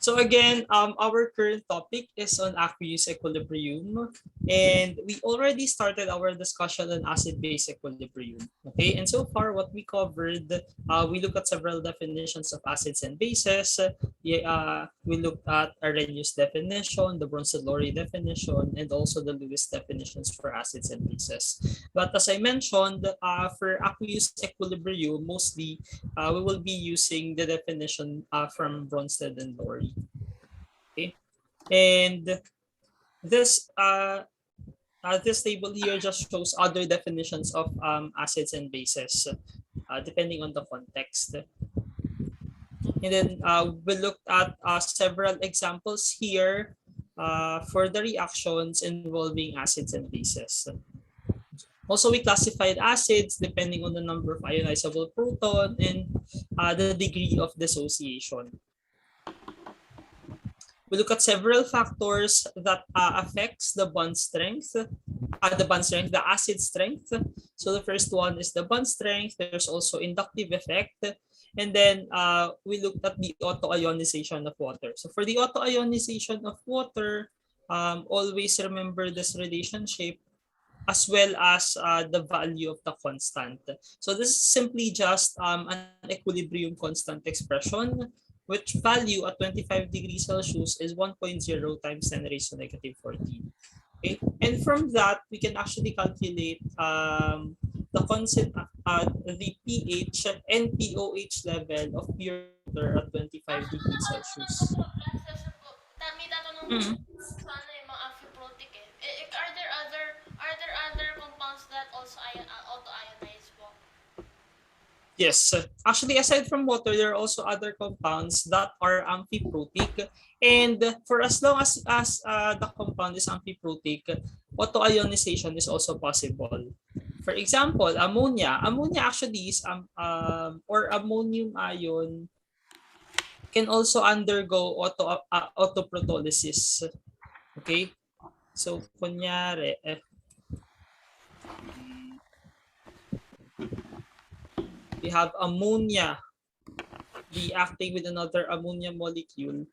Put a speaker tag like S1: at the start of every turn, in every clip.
S1: So again, our current topic is on aqueous equilibrium, and we already started our discussion on acid-base equilibrium. Okay, and so far what we covered, we looked at several definitions of acids and bases. We looked at Arrhenius definition, the Bronsted-Lowry definition, and also the Lewis definitions for acids and bases. But as I mentioned, for aqueous equilibrium, mostly we will be using the definition from Bronsted and Lowry. Okay, and this this table here just shows other definitions of acids and bases, depending on the context. And then we looked at several examples here for the reactions involving acids and bases. Also, we classified acids depending on the number of ionizable proton and the degree of dissociation. We look at several factors that affects the bond strength, the acid strength. So the first one is the bond strength. There's also inductive effect. And then we looked at the autoionization of water. So for the autoionization of water, always remember this relationship as well as the value of the constant. So this is simply just an equilibrium constant expression, which value at 25 degrees Celsius is 1.0 times 10 raised to negative 14. Okay, and from that we can actually calculate the constant, the pH and pOH level of pure water at 25 degrees Celsius. Mm.
S2: Are there other compounds that also auto-ionize water?
S1: Yes, actually aside from water, there are also other compounds that are amphiprotic, and for as long as the compound is amphiprotic, autoionization is also possible. For example, ammonia. Ammonia actually is or ammonium ion can also undergo autoprotolysis. Okay? So kunyari we have ammonia reacting with another ammonia molecule.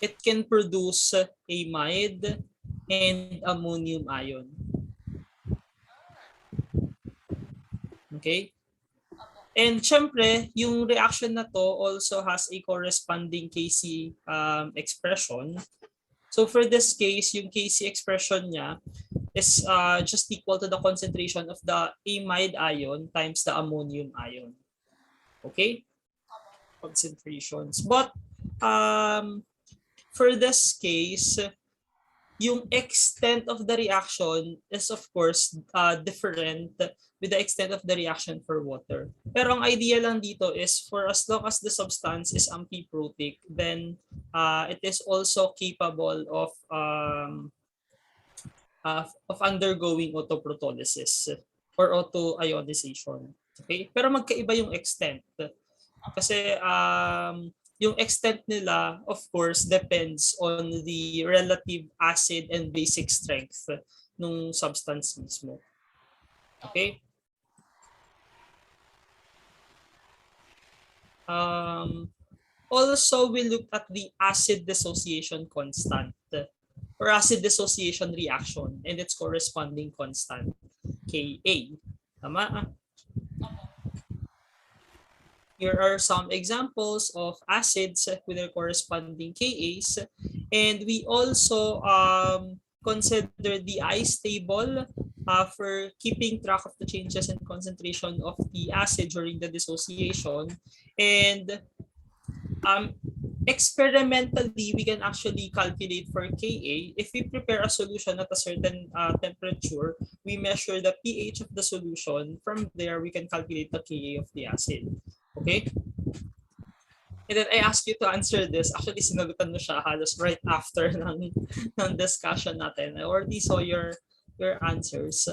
S1: It can produce amide and ammonium ion. Okay? And syempre, yung reaction na to also has a corresponding Kc expression. So for this case, yung Kc expression niya is just equal to the concentration of the amide ion times the ammonium ion. Okay? Concentrations. But for this case, yung extent of the reaction is of course different with the extent of the reaction for water. Pero ang idea lang dito is for as long as the substance is amphiprotic, then it is also capable of undergoing autoprotolysis or autoionization. Okay? Pero magkaiba yung extent. Kasi yung extent nila, of course, depends on the relative acid and basic strength ng substance mismo. Okay? Also, we looked at the acid dissociation constant or acid dissociation reaction and its corresponding constant, Ka. Tama? Here are some examples of acids with their corresponding Kas. And we also consider the ice table for keeping track of the changes in concentration of the acid during the dissociation. And experimentally, we can actually calculate for Ka. If we prepare a solution at a certain temperature, we measure the pH of the solution. From there, we can calculate the Ka of the acid. Okay? And then I asked you to answer this. Actually, sinagutan mo siya halos right after ng discussion natin. I already saw your answers.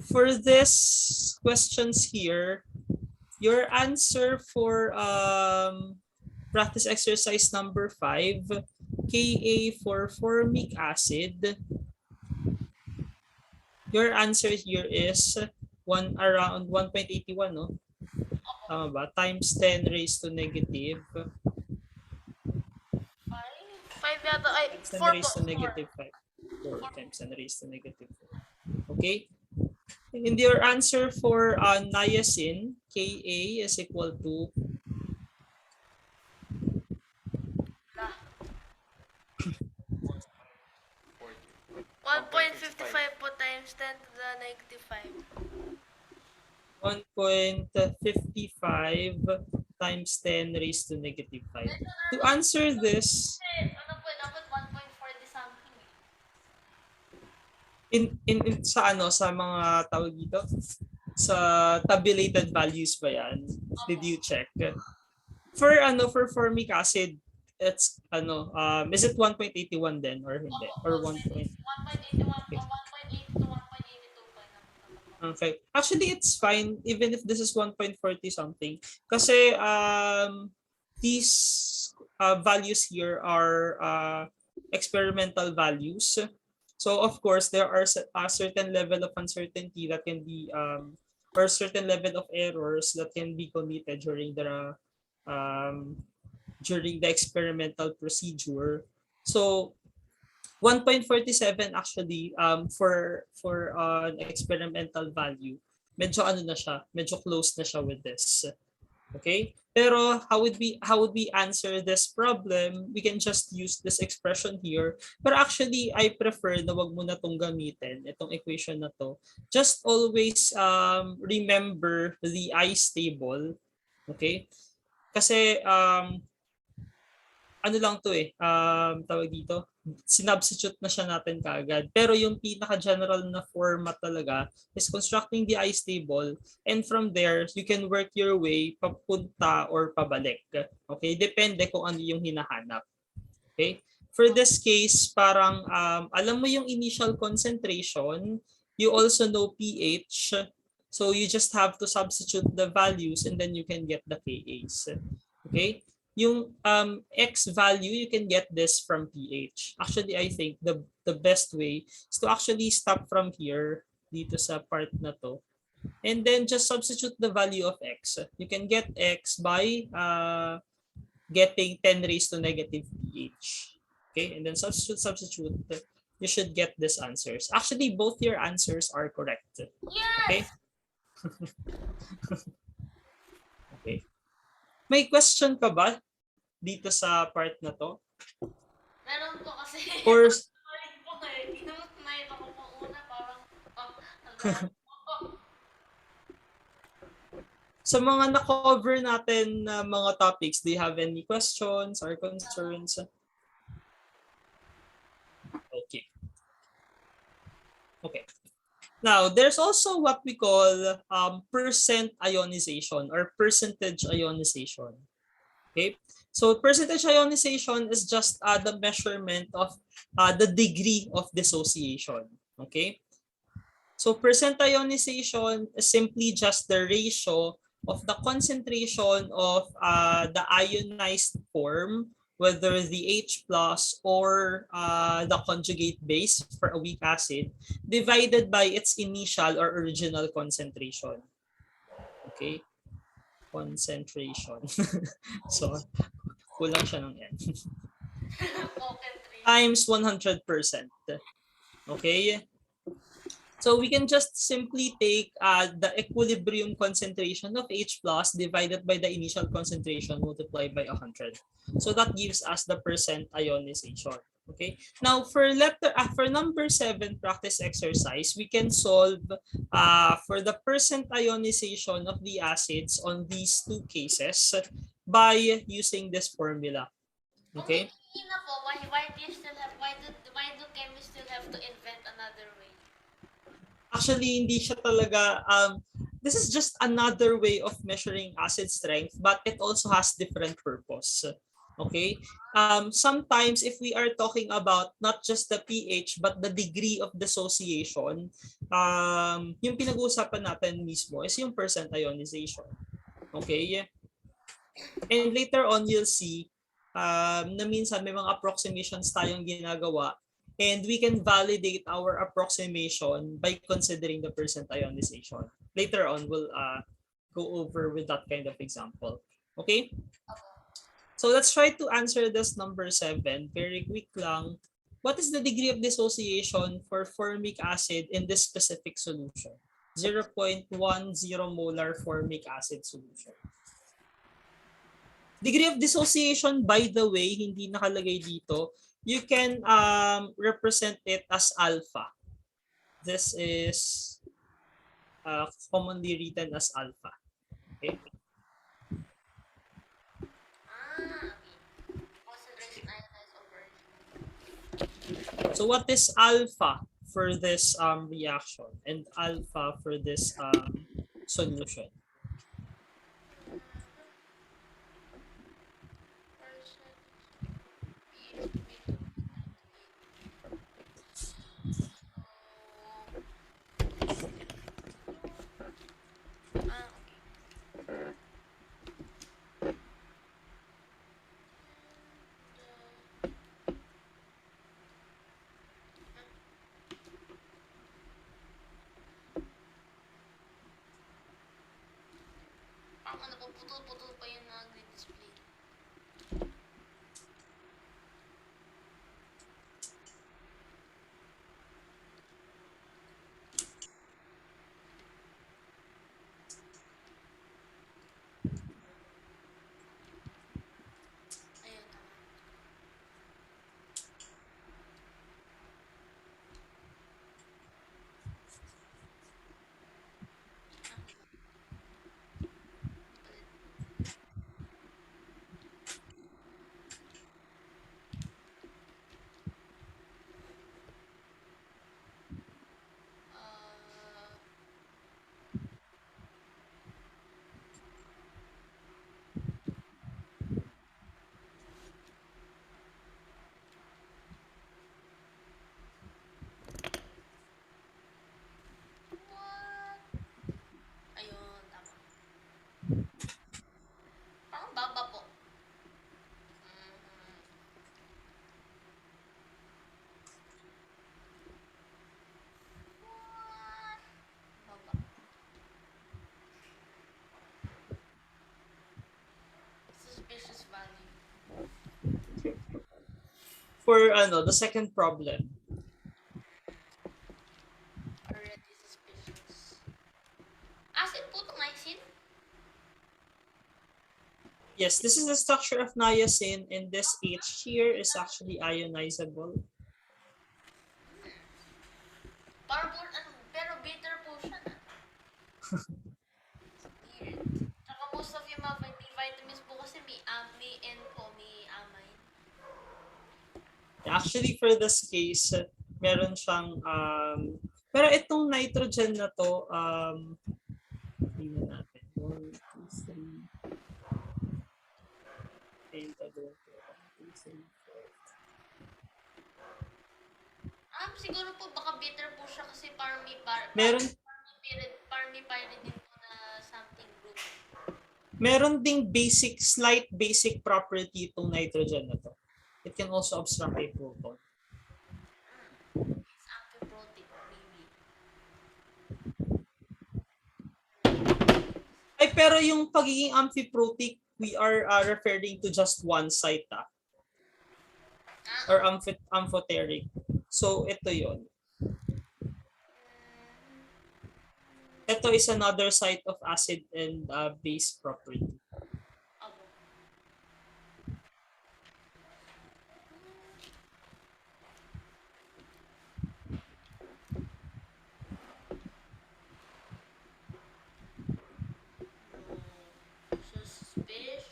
S1: For this questions here, your answer for practice exercise number 5, Ka for formic acid Your answer here is around 1.81, no? Tama ba? Times 10 raised to negative.
S2: 5 yata. Ay,
S1: Times 10
S2: 4 po.
S1: raised to
S2: 4.
S1: negative 5. 4 times 10 raised to negative 4. Okay? And your answer for niacin, Ka is equal to
S2: 1.55 po times 10 to the negative 5.
S1: 1.55 times 10 raised to negative 5. To answer this,
S2: Ano po, dapat 1.40 something.
S1: sa mga tawag dito, sa tabulated values ba yan? Did you check? For formic acid, it's is it 1.81 then or hindi? Or 1.
S2: 1.81
S1: Okay.
S2: o 1.80 to 1.82 pa lang.
S1: Okay. Actually, it's fine even if this is 1.40 something. Kasi these values here are experimental values. So of course, there are a certain level of uncertainty that can be or certain level of errors that can be committed um, during the experimental procedure. So 1.47 actually for an experimental value, medyo medyo close na siya with this. Okay? Pero how would we answer this problem? We can just use this expression here. But actually, I prefer na wag mo na tong gamitin, itong equation na to. Just always remember the ice table. Okay? Kasi ano lang to tawag dito, sinubstitute na siya natin kaagad. Pero yung pinaka-general na format talaga is constructing the ice table, and from there, you can work your way papunta or pabalik. Okay? Depende kung ano yung hinahanap. Okay? For this case, parang alam mo yung initial concentration, you also know pH, so you just have to substitute the values and then you can get the Ka's. Okay? Yung X value, you can get this from pH. Actually, I think the best way is to actually stop from here dito sa part na to. And then just substitute the value of X. You can get X by getting 10 raised to negative pH. Okay, and then substitute. You should get these answers. Actually, both your answers are correct. Okay?
S2: Yes!
S1: Okay. May question ka ba dito sa part na to?
S2: Meron po kasi.
S1: Or
S2: Nakita ko po una parang
S1: sa mga na-cover natin na mga topics, do you have any questions or concerns? Okay. Okay. Now, there's also what we call percent ionization or percentage ionization. Okay, so percentage ionization is just the measurement of the degree of dissociation. Okay, so percent ionization is simply just the ratio of the concentration of the ionized form, whether the H plus or the conjugate base for a weak acid, divided by its initial or original concentration. Okay, concentration. So, kulang siya ng N. Times 100%. Okay? So we can just simply take the equilibrium concentration of H plus divided by the initial concentration multiplied by 100. So that gives us the percent ionization. Okay. Now for number 7 practice exercise, we can solve for the percent ionization of the acids on these two cases by using this formula. Okay.
S2: Why do chemists still have to invent another way?
S1: Actually, hindi siya talaga, this is just another way of measuring acid strength, but it also has different purpose. Okay? Sometimes, if we are talking about not just the pH, but the degree of dissociation, yung pinag-uusapan natin mismo is yung percent ionization. Okay? And later on, you'll see na minsan may mga approximations tayong ginagawa And we can validate our approximation by considering the percent ionization. Later on, we'll go over with that kind of example. Okay? So let's try to answer this number 7. Very quick lang. What is the degree of dissociation for formic acid in this specific solution? 0.10 molar formic acid solution. Degree of dissociation, by the way, hindi nakalagay dito. You can represent it as alpha. This is commonly written as alpha. Okay?
S2: Okay. Concentration ionized over.
S1: So what is alpha for this reaction and alpha for this solution?
S2: Percent pH between 98. Okay. Parang napuputol-putol pa yung nag-display. Ayun, tama. What? Ayun, tama. Parang baba po. What? Baba. Suspicious value.
S1: For the second problem.
S2: Already suspicious. Acid po itong niacin?
S1: Yes, this is the structure of niacin, and this H here is actually ionizable.
S2: Parang po, pero bitter po siya na. Weird. Tsaka most of yung mga vitamins po kasi may N po, may amine.
S1: Actually, for this case, meron siyang pero itong nitrogen na to, tingnan natin. 1, 2, 3.
S2: Siguro po baka bitter po siya kasi parang may
S1: Meron
S2: parang may pyridine po na something group.
S1: Meron ding slight basic property itong nitrogen na to. It can also obstruct a proton.
S2: It's antiprotic, maybe.
S1: Ay, pero yung pagiging amphiprotic, we are referring to just one site, or amphoteric. So, ito yon. Ito is another site of acid and base property.
S2: Suspicious.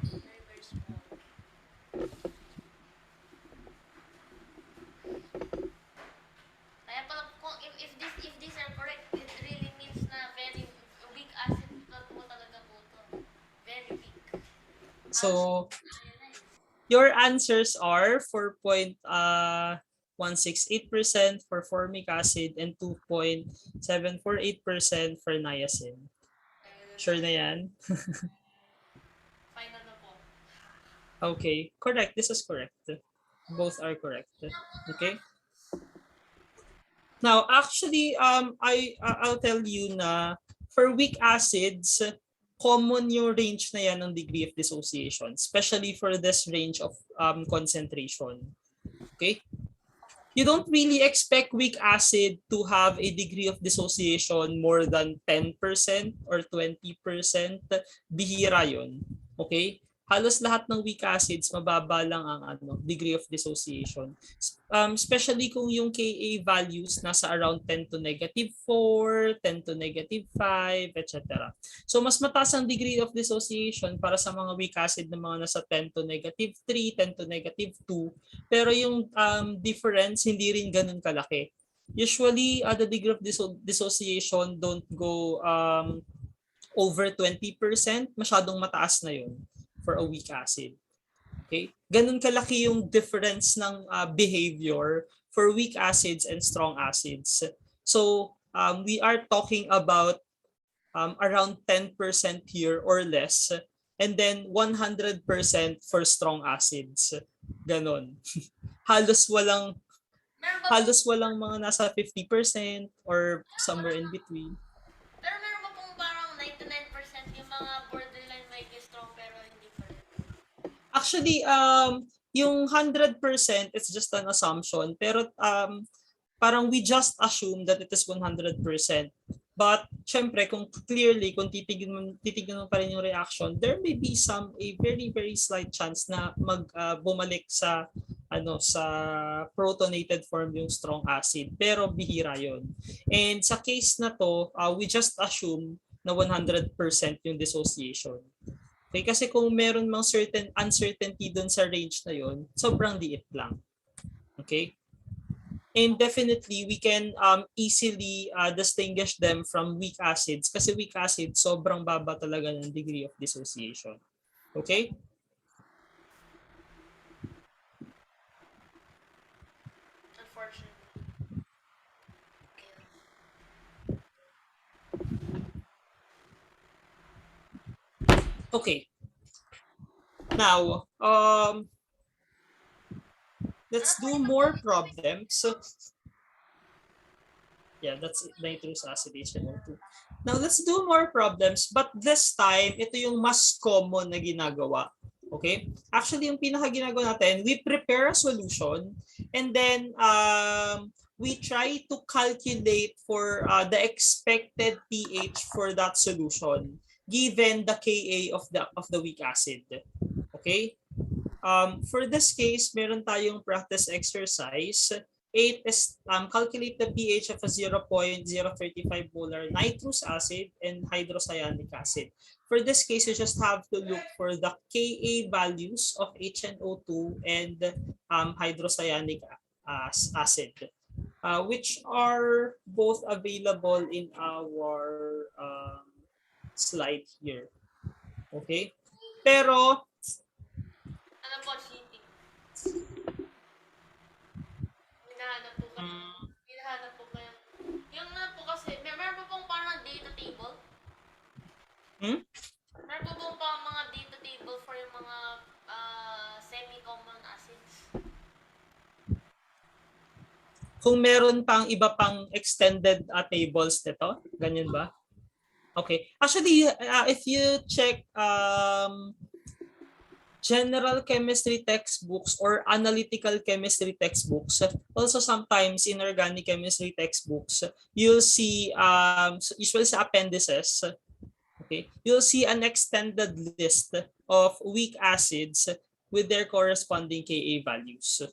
S2: Very, very small. Kaya pala, if these are correct, it really means na very weak acid na po talaga po to. Very weak.
S1: So, your answers are 4.5 0.168% for formic acid, and 2.748% for niacin. Sure na yan?
S2: Final na po.
S1: Okay, correct. This is correct. Both are correct. Okay. Now, actually, I'll tell you na for weak acids, common yung range na yan ng degree of dissociation, especially for this range of concentration. Okay? You don't really expect weak acid to have a degree of dissociation more than 10% or 20%. Bihira yun. Okay? Halos lahat ng weak acids, mababa lang ang degree of dissociation. Especially kung yung Ka values nasa around 10 to negative 4, 10 to negative 5, etc. So mas mataas ang degree of dissociation para sa mga weak acid na mga nasa 10 to negative 3, 10 to negative 2. Pero yung difference hindi rin ganun kalaki. Usually, the degree of dissociation don't go over 20%. Masyadong mataas na yun for a weak acid. Okay? Ganun kalaki yung difference ng behavior for weak acids and strong acids. So, we are talking about around 10% here or less, and then 100% for strong acids. Ganon. halos walang mga nasa 50% or somewhere in between.
S2: Pero meron ba pong parang 99% yung mga borderline may strong pero hindi pa rin?
S1: Actually, yung 100% it's just an assumption, pero parang we just assume that it is 100%. But syempre kung titignan mo pa rin yung reaction, there may be a very very slight chance na bumalik sa sa protonated form yung strong acid, pero bihira yon. And sa case na to, we just assume na 100% yung dissociation. Okay, kasi kung meron mang certain uncertainty doon sa range na yon, sobrang liit lang. Okay? And definitely, we can easily distinguish them from weak acids kasi weak acids, sobrang baba talaga ng degree of dissociation. Okay?
S2: Unfortunately.
S1: Okay. Now, let's do more problems. Yeah, that's nitrous acid HNO2. Now, let's do more problems, but this time, ito yung mas common na ginagawa. Okay? Actually, yung pinaka-ginagawa natin, we prepare a solution and then we try to calculate for the expected pH for that solution given the Ka of the weak acid. Okay? For this case, meron tayong practice exercise. 8 is calculate the pH of a 0.035 molar nitrous acid and hydrocyanic acid. For this case, you just have to look for the Ka values of HNO2 and hydrocyanic acid, which are both available in our slide here. Okay? Pero,
S2: ano po, cheating? Hinahanap po kayo. Yung na po kasi, meron po pong parang data table? Meron po pong parang mga data table for yung mga semi-common acids?
S1: Kung meron pang iba pang extended tables nito, ganyan ba? Okay. Actually, if you check general chemistry textbooks or analytical chemistry textbooks, also sometimes in organic chemistry textbooks, you'll see usually sa appendices, okay, you'll see an extended list of weak acids with their corresponding Ka values.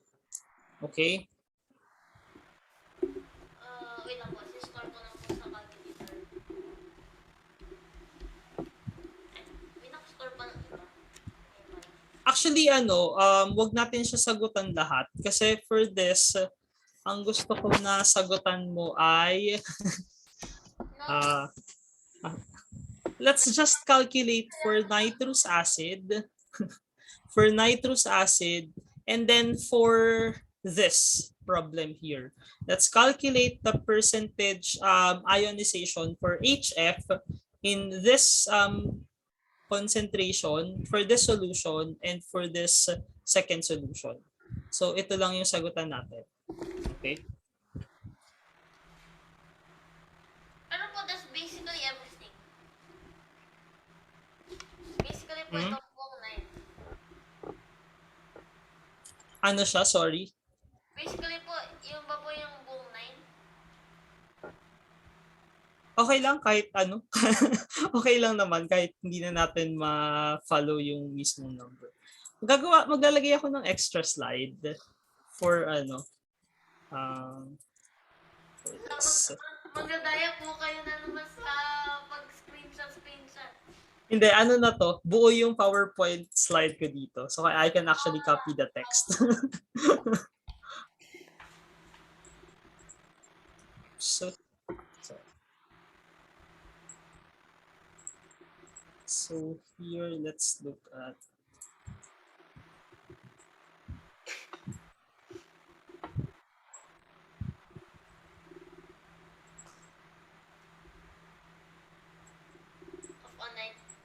S1: Okay?
S2: Wait lang po, store ko lang po sa calculator. May nakastore pa ng iba.
S1: Actually, wag natin siya sagutan lahat kasi for this, ang gusto ko na sagutan mo ay let's just calculate for nitrous acid, and then for this, problem here. Let's calculate the percentage ionization for HF in this concentration for this solution and for this second solution. So ito lang yung sagutan natin. Okay?
S2: Pero po, that's basically everything. Basically po, itong buong 9.
S1: Ano siya? Sorry.
S2: Basically po, yung ba po yung buong 9?
S1: Okay lang kahit ano. Okay lang naman kahit hindi na natin ma-follow yung mismong number. Maglalagay ako ng extra slide for ano. For this.
S2: Magdadaya po kayo na naman sa pag-screenshot.
S1: Hindi, ano na to, buo yung PowerPoint slide ko dito. So I can actually copy the text. So here, let's look at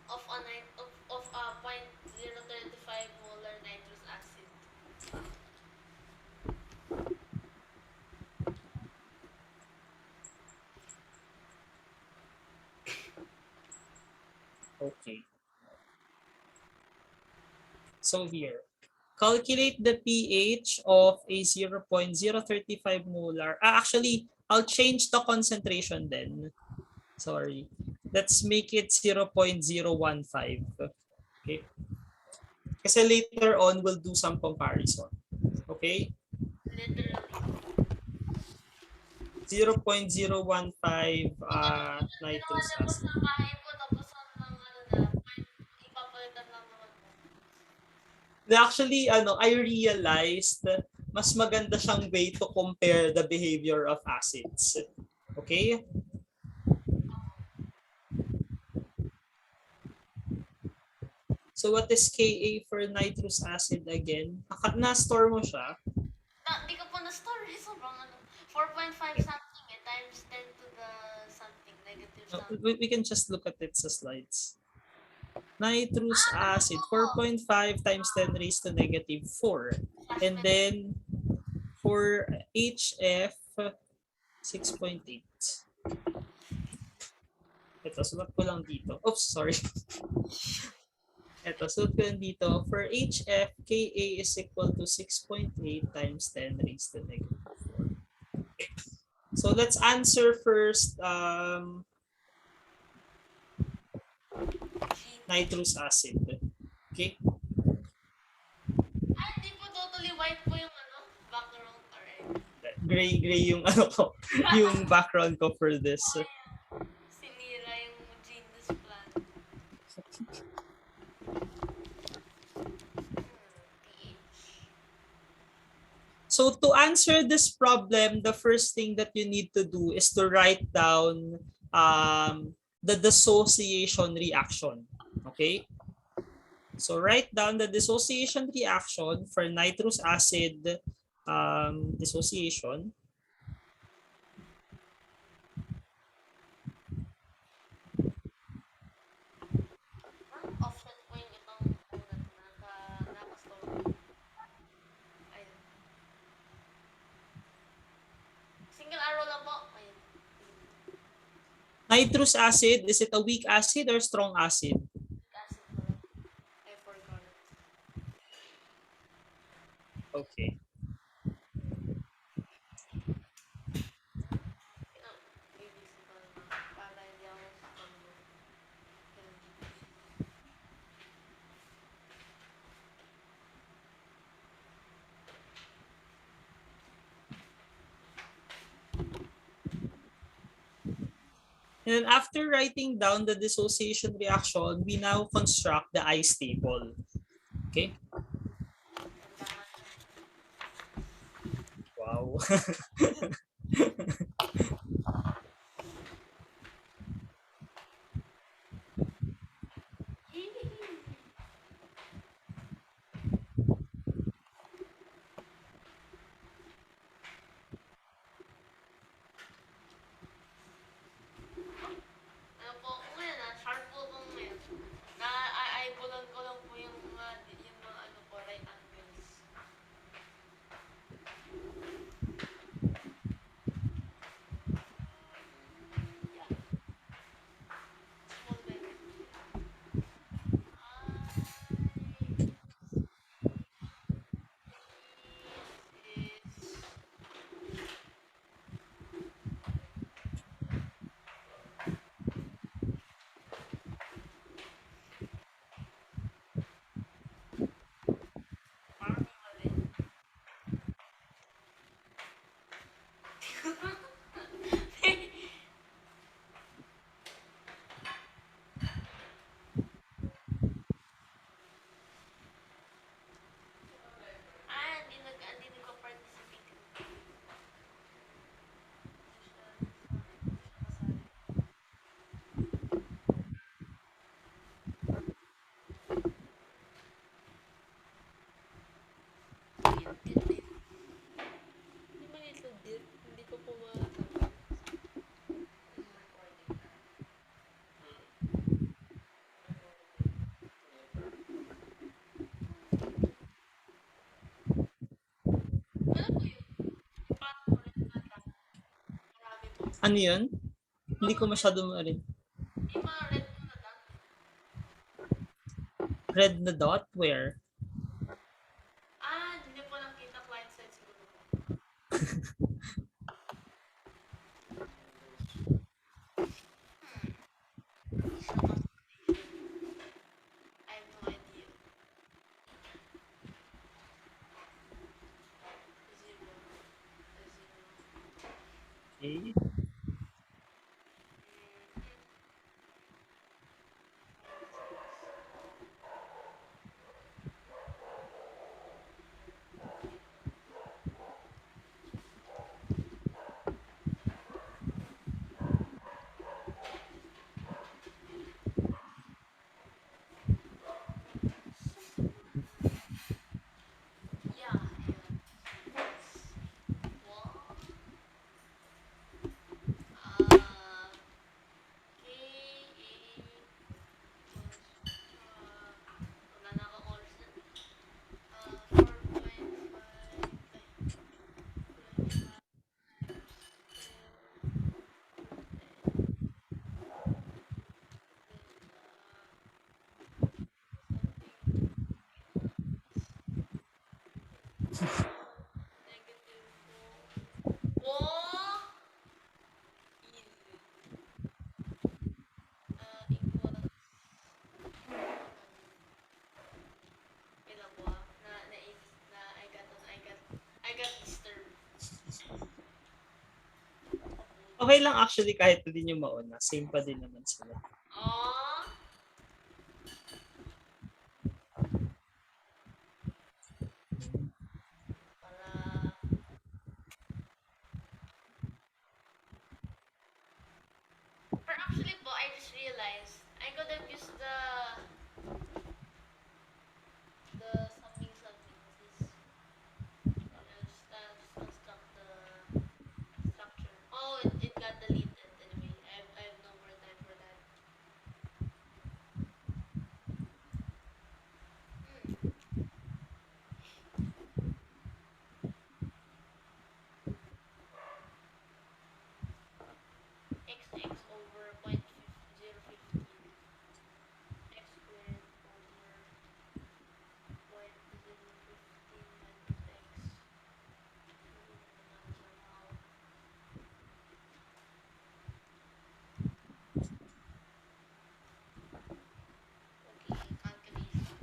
S2: of 0.035 molar nitrous acid.
S1: okay. So here, calculate the pH of a 0.035 molar. Actually, I'll change the concentration then. Sorry. Let's make it 0.015. Okay. Kasi later on, we'll do some comparison. Okay?
S2: Literally.
S1: 0.015 nitrous acid.
S2: Sa bahay po, tapos ng ipapalitan lang naman po.
S1: Actually, I realized mas maganda siyang way to compare the behavior of acids. Okay? So what is Ka for nitrous acid again? Na-store mo siya?
S2: Hindi ko po na-store. Sobrang 4.5 something times 10 to the something, negative something.
S1: We can just look at it sa slides. Nitrous acid, 4.5 times 10 raised to negative 4. And then for HF, 6.8. Ito, sulat ko lang dito. Oops, sorry. Ito, sulat ko lang dito. For HF, Ka is equal to 6.8 times 10 raised to negative 4. Okay. So let's answer first nitrous acid. Okay?
S2: Hindi po totally white po yung background. Alright.
S1: Gray yung ko, yung background ko for this.
S2: Sinira yung genus plant.
S1: So to answer this problem, the first thing that you need to do is to write down the dissociation reaction. Okay? So write down the dissociation reaction for nitrous acid dissociation.
S2: Often po yung itong nakastore. Ayun. Single arrow lang po. Ayun.
S1: Nitrous acid, is it a weak acid or strong acid?
S2: Acid po lang. I forgot.
S1: Okay. And then after writing down the dissociation reaction, we now construct the ice table. Okay? Wow. Ano yun? Hindi ko masyado marin.
S2: Yung mga red mo na dot.
S1: Red na dot? Where?
S2: Hindi po lang kita client side siguro po. Initial constellation. I have no idea. Zero.
S1: Okay.
S2: Yeah, and one. K A wala na akong oras na. 4.5 negative 4. Equals ilang po na I got disturbed.
S1: Okay lang actually kahit hindi nyo mauna. Same pa din naman sila.
S2: Oh, para but actually po, I just realized I could have used the something is just construct the structure. Oh, it got deleted anyway. I have no more time for that. XX over 0.015 x squared over 0.015 minus x. Okay, calculation.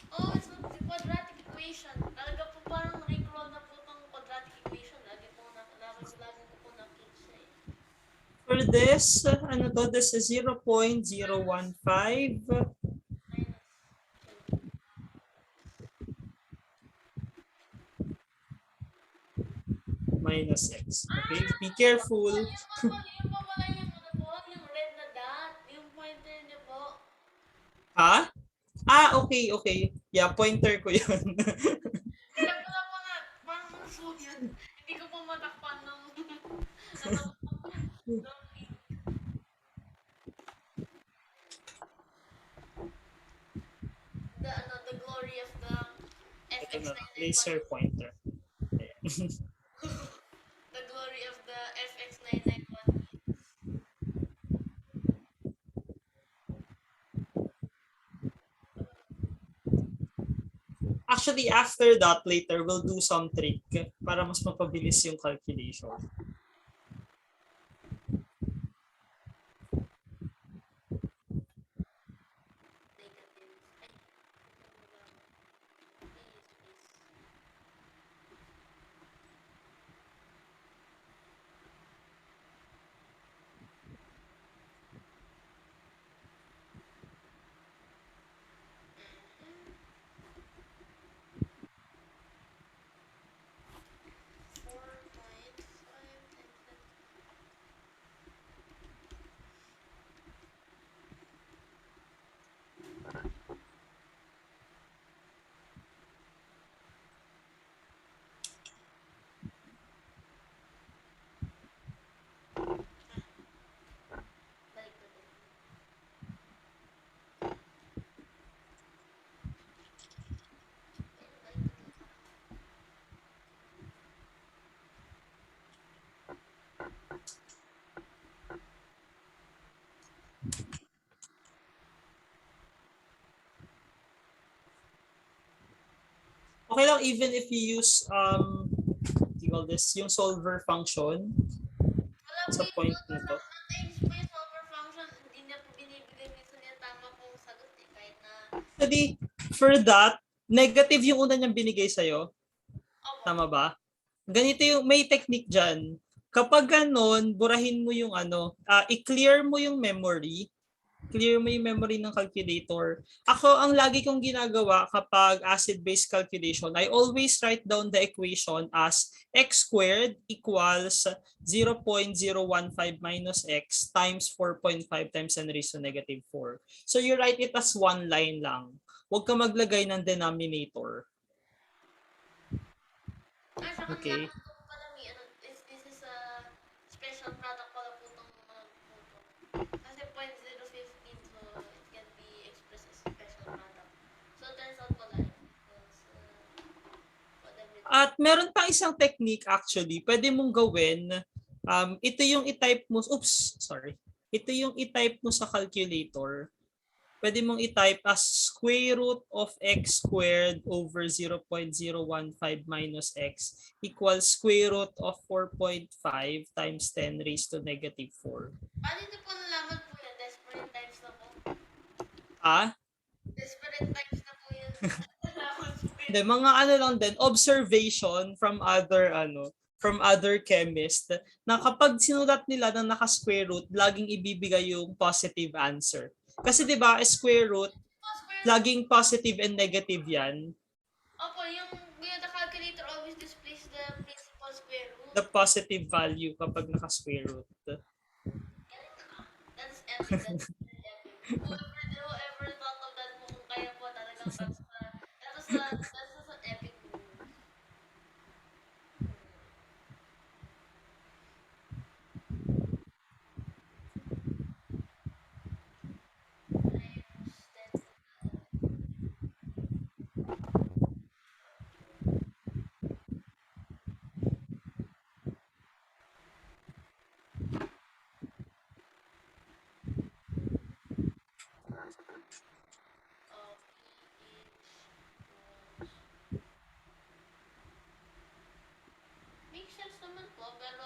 S2: Oh, it's not the quadratic equation. Talaga po parang recroll na po itong quadratic equation. Lagi ko po nakita eh.
S1: For this, ano to? This is 0.015 minus x. Okay, be careful.
S2: Yung pa pala yung ano po, yung red na dot, yung pointer niyo po.
S1: Ha? Okay, okay. Yeah, pointer ko yun.
S2: Kaya pala po na, parang nasul yun. Hindi ko po matakpan nung, ano, nung the glory of the
S1: Ito na,
S2: FX991.
S1: laser pointer. Ayan.
S2: The glory of the FX991.
S1: Actually, after that, later, we'll do some trick para mas mapabilis yung calculation. Okay lang even if you use what do you call this, yung solver function
S2: Wala po
S1: sa
S2: yung
S1: point
S2: solver
S1: na to.
S2: sometimes po yung solver function, hindi niya po binibigay minsan yung tama pong sagot eh. Kahit na,
S1: Actually, for that, negative yung una niyang binigay sa'yo.
S2: opo,
S1: Tama ba? Ganito yung, may technique dyan. Kapag ganon, burahin mo yung i-clear mo yung memory. Clear mo yung memory ng calculator. Ako, ang lagi kong ginagawa kapag acid-base calculation, I always write down the equation as x squared equals 0.015 minus x times 4.5 times 10 raised to negative 4. So you write it as one line lang. Huwag ka maglagay ng denominator.
S2: saka
S1: Okay?
S2: nalaman ko po pala may ano, this is a special product pala po itong mga puto. Kasi 0.015, so it can be expressed as special product. So turns out pala it equals what I'm reading.
S1: At meron pang isang technique actually, pwede mong gawin. Ito yung i-type mo, sorry. Ito yung i-type mo sa calculator. Pwede mong i-type as square root of x squared over 0.015 minus x equals square root of 4.5 times 10 raised to negative 4.
S2: Paano niyo po nalaman po yan? Desperate times na po?
S1: Ah,
S2: Desperate times na po yun. Nalaman po yun.
S1: de mga lang din, observation from other chemists na kapag sinulat nila ng naka-square root, laging ibibigay yung positive answer. Kasi 'di ba, square root,
S2: Oh, square root.
S1: laging positive and negative 'yan,
S2: Opo, yung the calculator always displays the principal square root.
S1: the positive value kapag naka-square root.
S2: Galing na. That's epic. That's really epic. Whoever thought of that po, kung kaya po talagang that's an epic move. Makes sense naman po, pero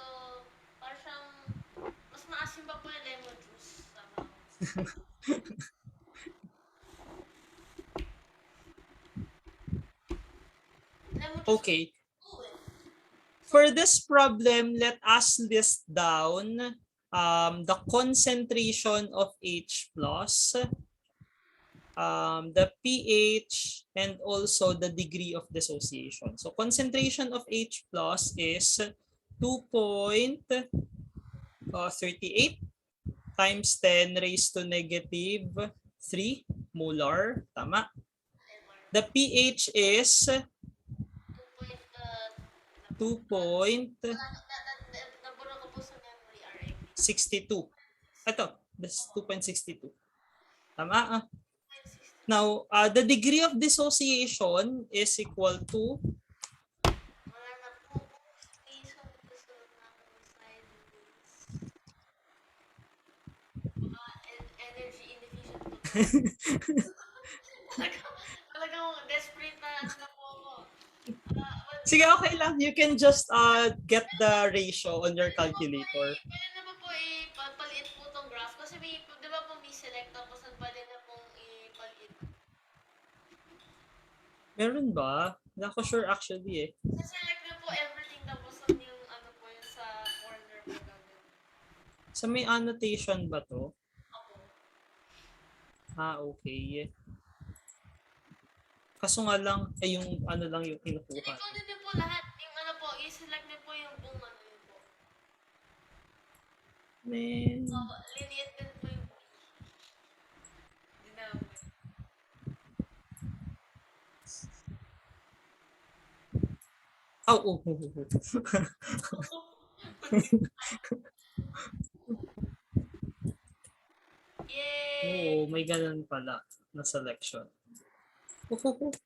S2: parang siyang mas maasim pa po yung lemon juice somehow. Lemon juice
S1: Okay.
S2: po eh.
S1: For this problem, let us list down the concentration of H plus, the pH, and also the degree of dissociation. So concentration of H plus is 2.38 times 10 raised to negative 3 molar. Tama. The pH is 2.62.
S2: Nabura ko po sa memory, RIP.
S1: Ito, that's 2.62. Tama. Now, the degree of dissociation is equal to
S2: Wala na po. Please, huwag susunod na ako ng sideways. Energy inefficient po to. Talagang desperate na ano na po ako.
S1: Sige, okay lang. You can just get the ratio on your calculator.
S2: Pwede na ba po ipaliit po itong graph? Kasi may, di ba po may select tapos pwede na pong ipaliit.
S1: Meron ba? Hindi ako sure actually eh.
S2: Select na po everything tapos yung ano po yung sa corner po gagawin.
S1: Sa may annotation ba to?
S2: Opo.
S1: Okay. Kaso nga lang, ay yung ano lang yung kinukuha.
S2: Ikaw din po lahat. Yung ano po, i-select niyo po yung buong ano yun po.
S1: Man.
S2: Liliit din po yung dinawin.
S1: Oh.
S2: Yay!
S1: Oo, may ganun pala na selection.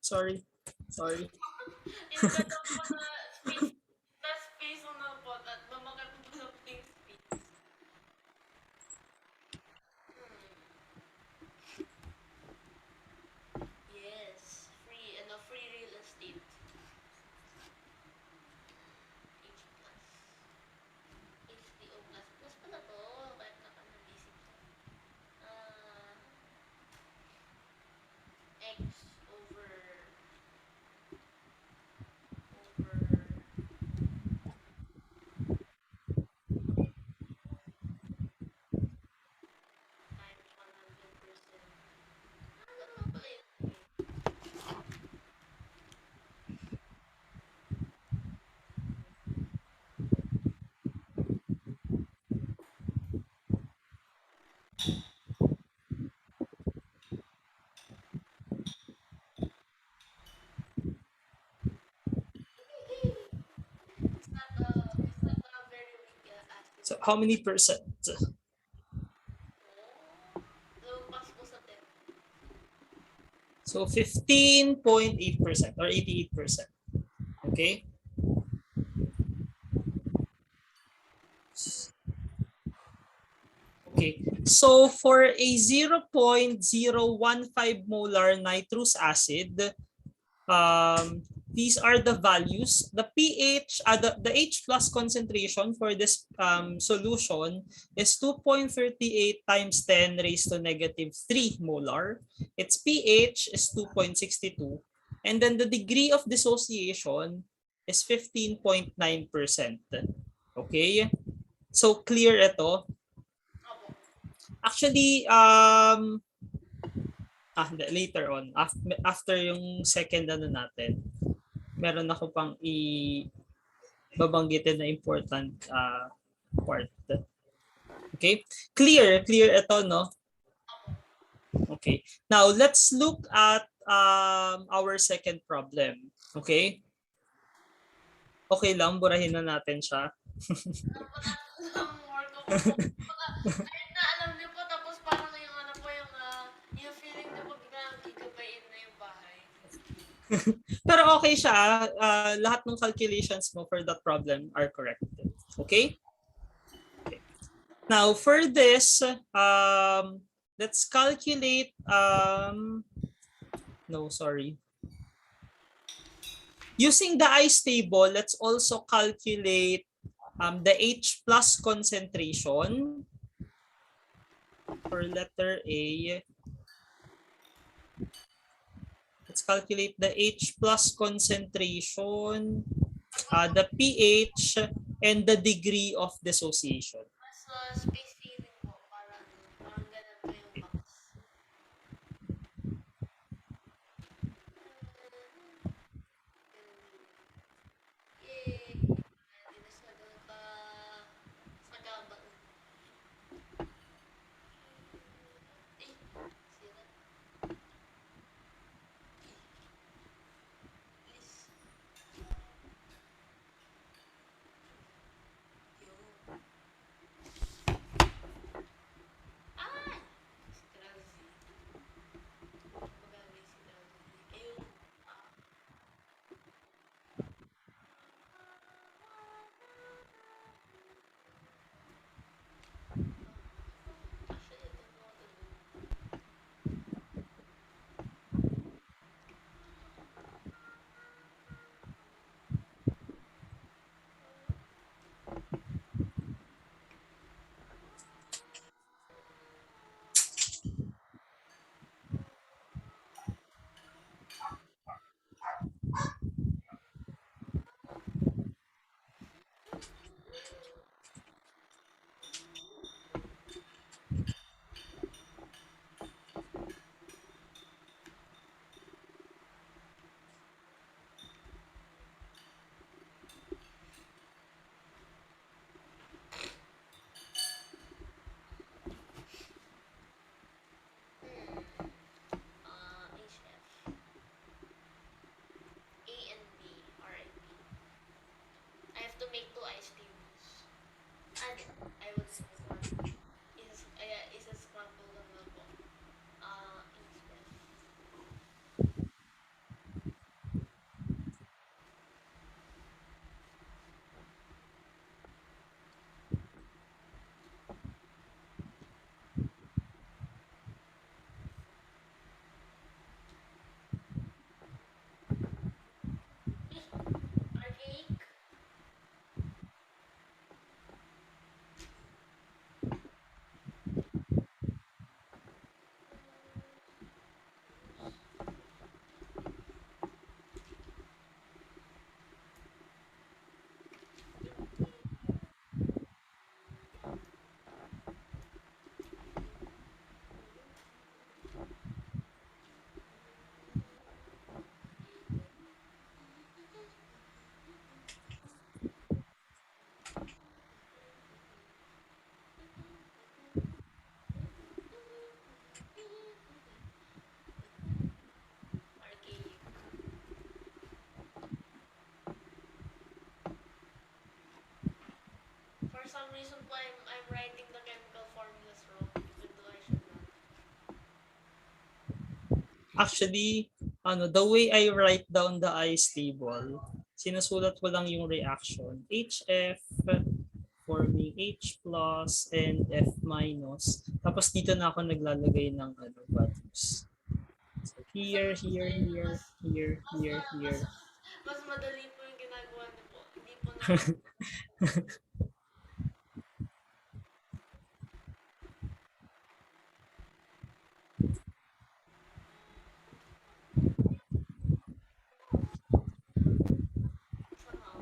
S1: Sorry.
S2: Yung ganda po na space, na space na po, at mamakit po na po yung space. Yes, free real estate.
S1: How many percent?
S2: Lumpas po sa 10.
S1: So 15.8% or 88%. Okay? Okay. So for a 0.015 molar nitrous acid, these are the values. The pH, the H plus concentration for this solution is 2.38 times 10 raised to negative 3 molar. Its pH is 2.62. And then the degree of dissociation is 15.9%. Okay? So clear ito.
S2: Opo.
S1: Actually, later on, after yung second natin, meron ako pang babanggitin na important part. Okay? Clear ito, no? Okay. Now, let's look at our second problem. Okay? Okay lang, burahin na natin siya.
S2: Ang work ko po. Kahit na alam niyo po, tapos parang yung ano po, yung feeling niyo po biglang gigabayin na yung bahay.
S1: Pero okay siya. Lahat ng calculations mo for that problem are correct. Okay? Now, for this, let's calculate, no, sorry. Using the ice table, let's also calculate the H plus concentration for letter A. Let's calculate the H plus concentration, the pH, and the degree of dissociation.
S2: Mas space feeling po, parang ganun po yung box. Yay! Hindi na siya doon sagabal. Sira. Please. Yun. Ah! Si Kralzi. Magaling si Kralzi. Ayun. Actually, I don't know what to do. HF. A and B, alright. I have to make 2 ice tables. And I will do this one. Is a scramble na lang po. HF. Archaic. Archaic. For some reason po, I'm I'm writing the chemical formulas wrong, even though I should not.
S1: Actually, the way I write down the ice table, sinusulat ko lang yung reaction. HF forming H plus and F minus. Tapos dito na ako naglalagay ng values. So here,
S2: Salamat
S1: here,
S2: sa'yo.
S1: here, here, here, here.
S2: Mas madali po yung ginagawa niyo po. Hindi po naman. Somehow.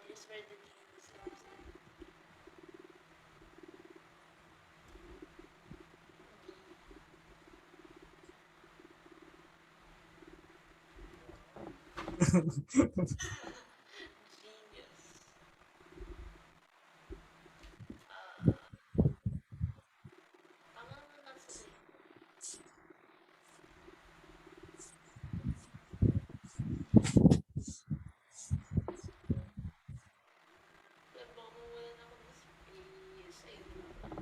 S2: This is where the genius comes in. Genius. Tama naman lang sila eh. Baka mawalan ako ng space. Ayun na lang.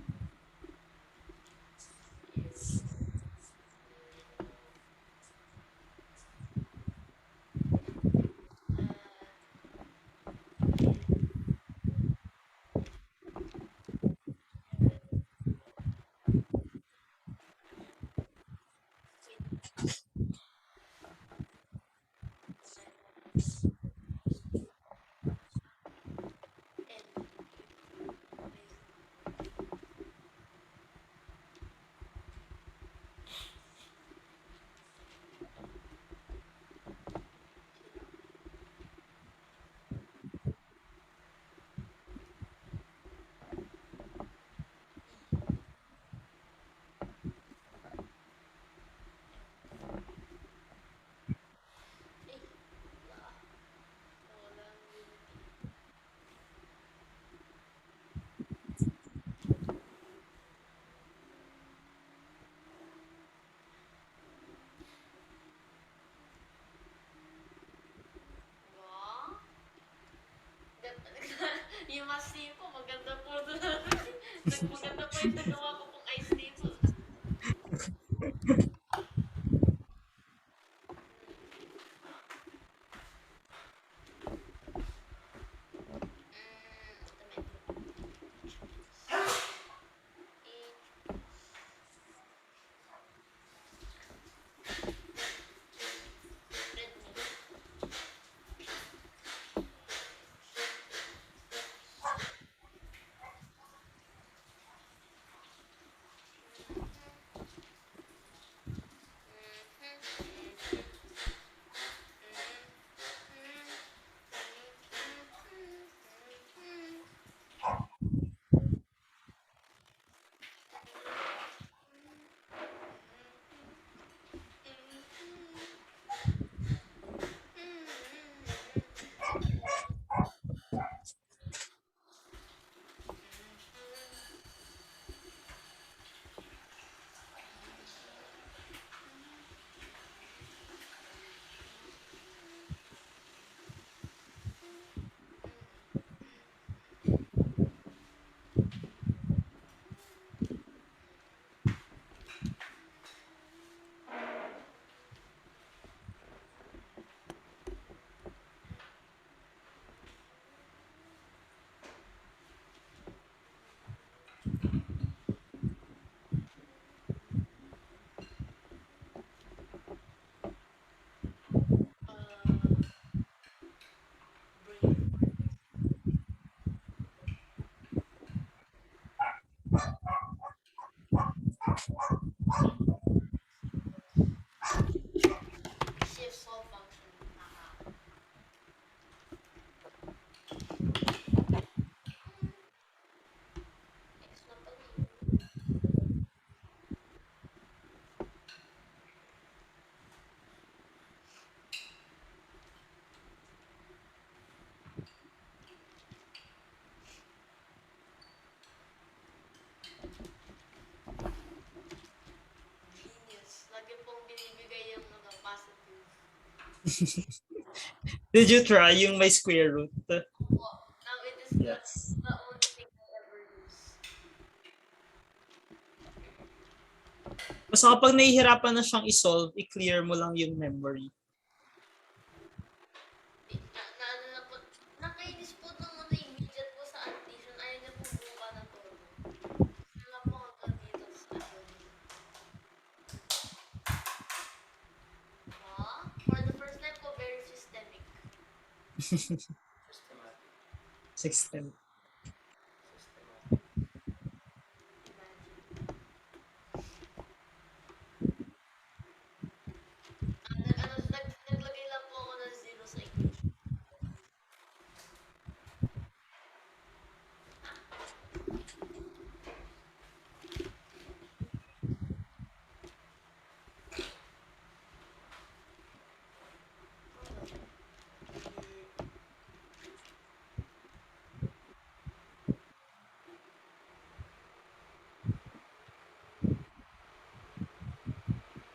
S2: Yung mas po, maganda po doon. Maganda po yung nagawa ko pong ice table. Shift solve function. X na pala yun. Genius. Lagi pong binibigay yung positive.
S1: Did you try yung may square root?
S2: Opo. Now it is
S1: Yes.
S2: the only thing I ever use.
S1: Basta kapag nahihirapan na siyang isolve, i-clear mo lang yung memory.
S2: Ano na po, nakainis po nung ano immediate po sa addition, ayaw niya po buka na todo. Wala po hanggang dito sa ano. For the first time po, very systemic.
S1: System.
S2: Naglagay lang po ako ng zero sa equation.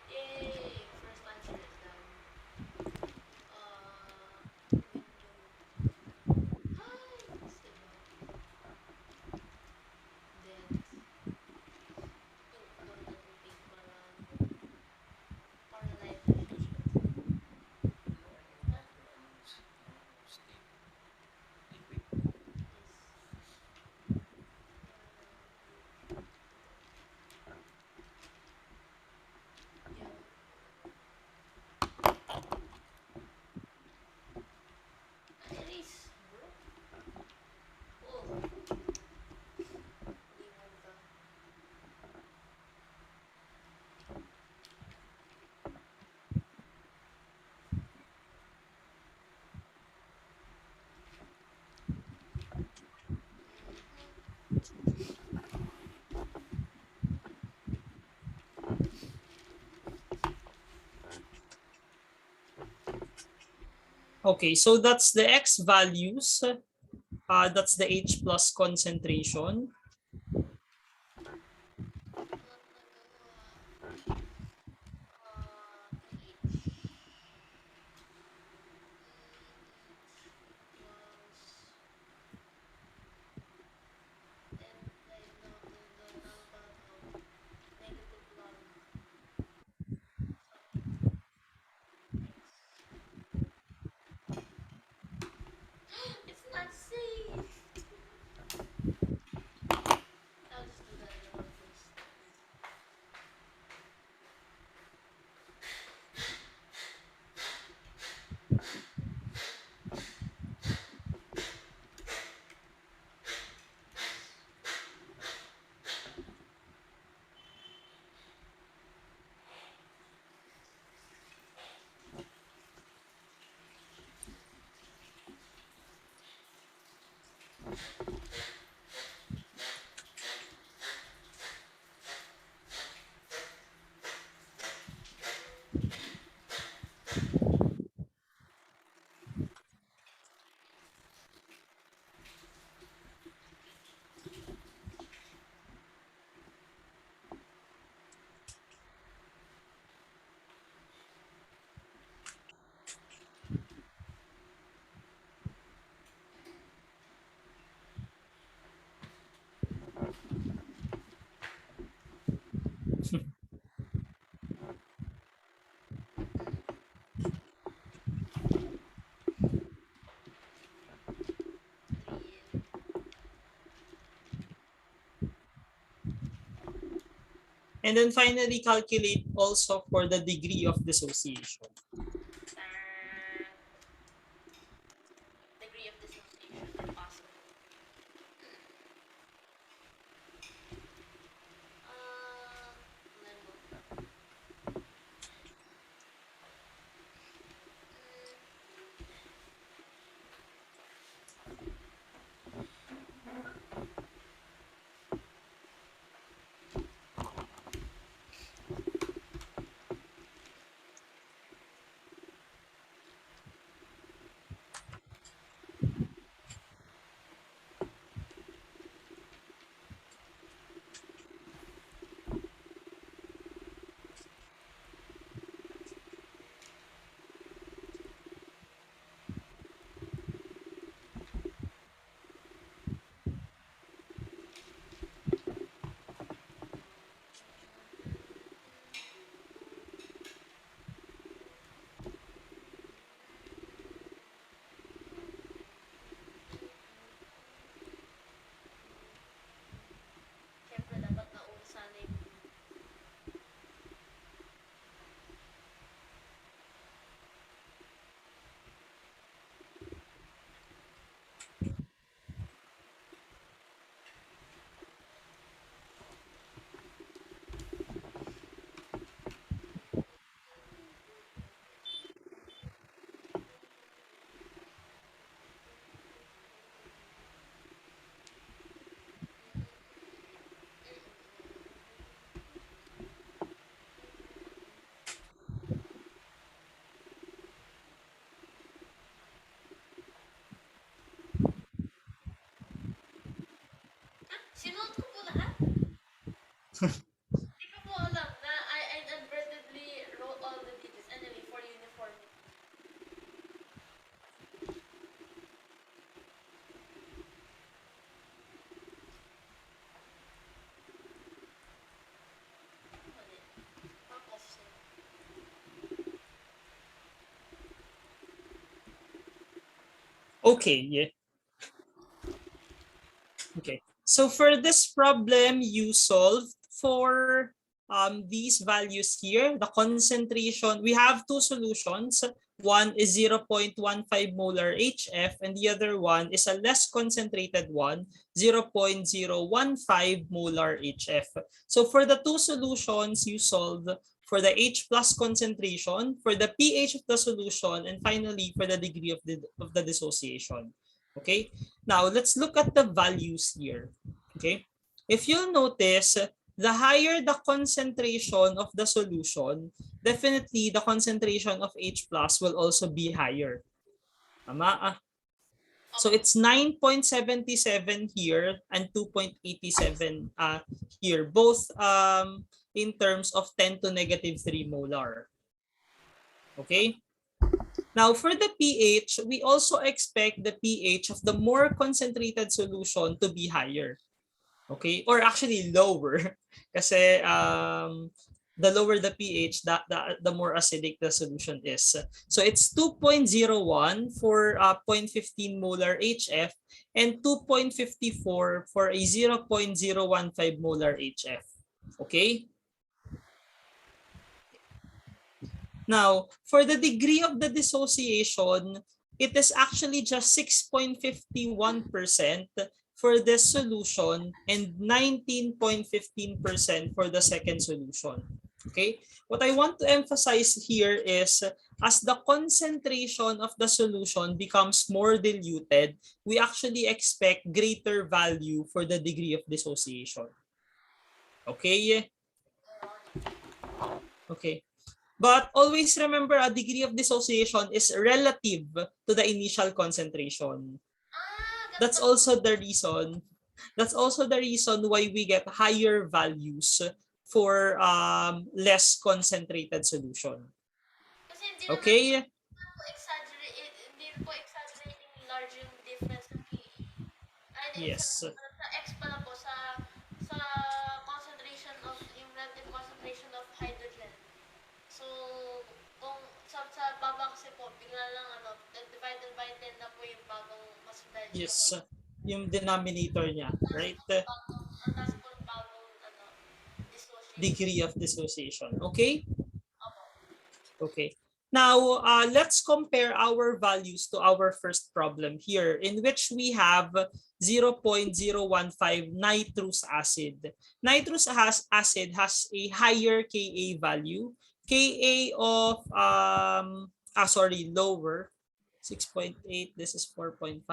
S2: Yay! First answer is done.
S1: Okay, so that's the X values. That's the H plus concentration.
S2: It's not safe. I'll just do that in the first.
S1: And then finally, calculate also for the degree of dissociation.
S2: Degree of dissociation if possible. Sinuot ko po lahat. Di ko po alam na I inadvertently wrote all the digits anyway for uniformity. Mali. Offset.
S1: Okay, yeah. Okay. So for this problem, you solved for these values here. The concentration, we have two solutions. One is 0.15 molar HF and the other one is a less concentrated one, 0.015 molar HF. So for the two solutions, you solve for the H plus concentration, for the pH of the solution, and finally for the degree of the dissociation. Okay, now let's look at the values here. Okay, if you'll notice, the higher the concentration of the solution, definitely the concentration of H plus will also be higher. Tama? So it's 9.77 here and 2.87 here, both in terms of 10 to negative 3 molar. Okay? Now, for the pH, we also expect the pH of the more concentrated solution to be higher. Okay? Or actually lower. Kasi the lower the pH, the more acidic the solution is. So it's 2.01 for 0.15 molar HF and 2.54 for a 0.015 molar HF. Okay? Now, for the degree of the dissociation, it is actually just 6.51% for this solution and 19.15% for the second solution. Okay? What I want to emphasize here is as the concentration of the solution becomes more diluted, we actually expect greater value for the degree of dissociation. Okay? Okay. But always remember, a degree of dissociation is relative to the initial concentration. That's also the reason. That's also the reason why we get higher values for less concentrated solution.
S2: Kasi hindi naman
S1: Okay?
S2: po exaggerate, hindi po exaggerating large yung difference ng pH. Ay,
S1: Yes.
S2: sa X pala po sa concentration of yung relative concentration of hydrogen. So, kung sa baba kasi po, bigla lang divided by 10 na po yung bagong mas siya.
S1: Yes. Yung denominator niya, right?
S2: Ang taas po yung bagong dissociation.
S1: Degree of dissociation. Okay?
S2: Opo.
S1: Okay. Now, let's compare our values to our first problem here, in which we have 0.015 nitrous acid. Nitrous acid has a higher Ka value. Ka of, lower. 6.8, this is 4.5.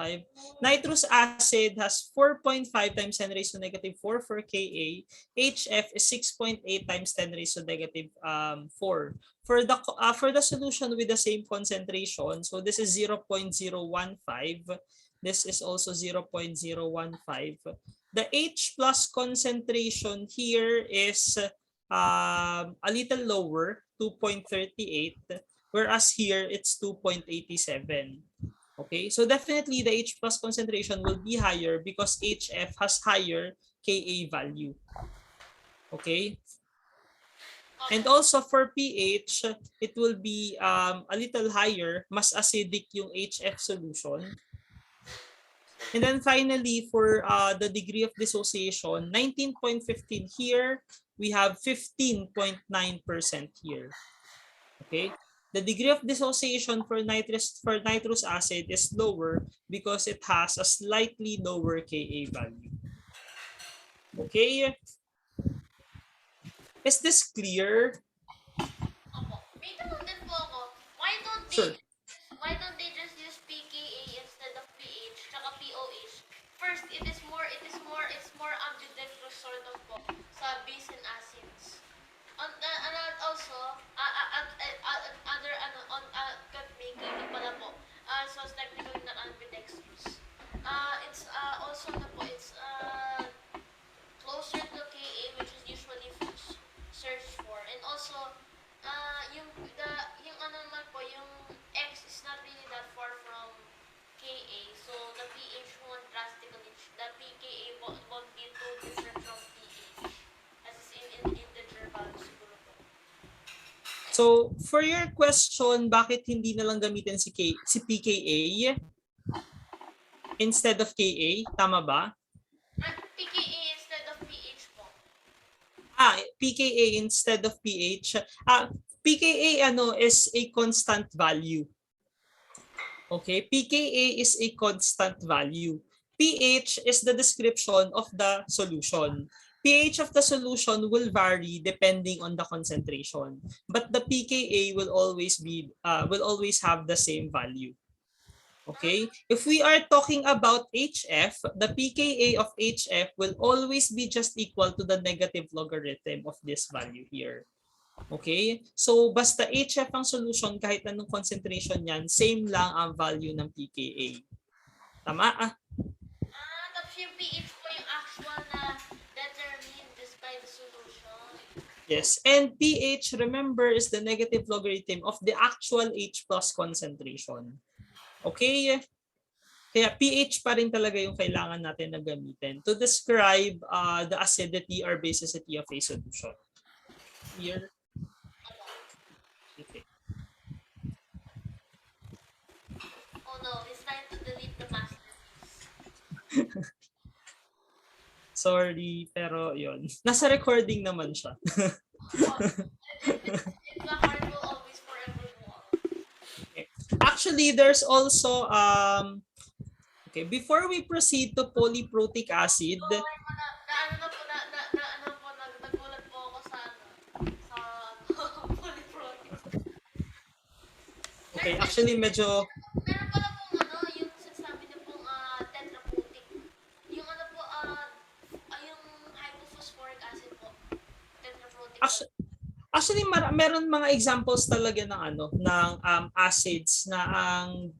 S1: Nitrous acid has 4.5 times 10 raised to negative 4 for Ka. HF is 6.8 times 10 raised to negative 4. For the solution with the same concentration, so this is 0.015. This is also 0.015. The H plus concentration here is a little lower, 2.38. Whereas here, it's 2.87. Okay, so definitely the H plus concentration will be higher because HF has higher Ka value. Okay, and also for pH, it will be a little higher, mas acidic yung HF solution. And then finally, for the degree of dissociation, 19.15 here, we have 15.9% here. Okay, the degree of dissociation for nitrous acid is lower because it has a slightly lower Ka value. Okay, is this clear?
S2: Opo. May tanong din po ako.
S1: Sure.
S2: Why don't they just use pKa instead of pH tsaka POH? First, it's more ambidextrous sort of po sa base and acids. And also, other may KD pala po. So it's technically not ambidextrous. It's also na po, it's
S1: So, for your question, bakit hindi na lang gamitin si pKa instead of Ka? Tama ba?
S2: pKa instead of pH po.
S1: pKa instead of pH. pKa is a constant value. Okay, pKa is a constant value. pH is the description of the solution. pH of the solution will vary depending on the concentration, but the pKa will always have the same value. Okay, if we are talking about HF, the pKa of HF will always be just equal to the negative logarithm of this value here. Okay? So, basta HF ang solution, kahit anong concentration yan, same lang ang value ng pKa. Tama?
S2: Tapos yung pH po yung actual na determined just by the solution.
S1: Yes. And pH, remember, is the negative logarithm of the actual H plus concentration. Okay? Kaya pH pa rin talaga yung kailangan natin na gamitin to describe the acidity or basicity of a solution. Here. Okay.
S2: Oh no, it's time to delete the masterpiece.
S1: Sorry, pero yun. Nasa recording naman siya.
S2: It's a heart will always forever go on.
S1: Okay. Actually, there's also okay, before we proceed to polyprotic acid,
S2: Nagulat po ako sa polyprotic.
S1: okay, actually medyo
S2: Meron pala pong yung sinasabi niyo pong tetraprotic. Yung yung hypophosphoric acid po. Tetraprotic.
S1: actually meron mga examples talaga ng acids na ang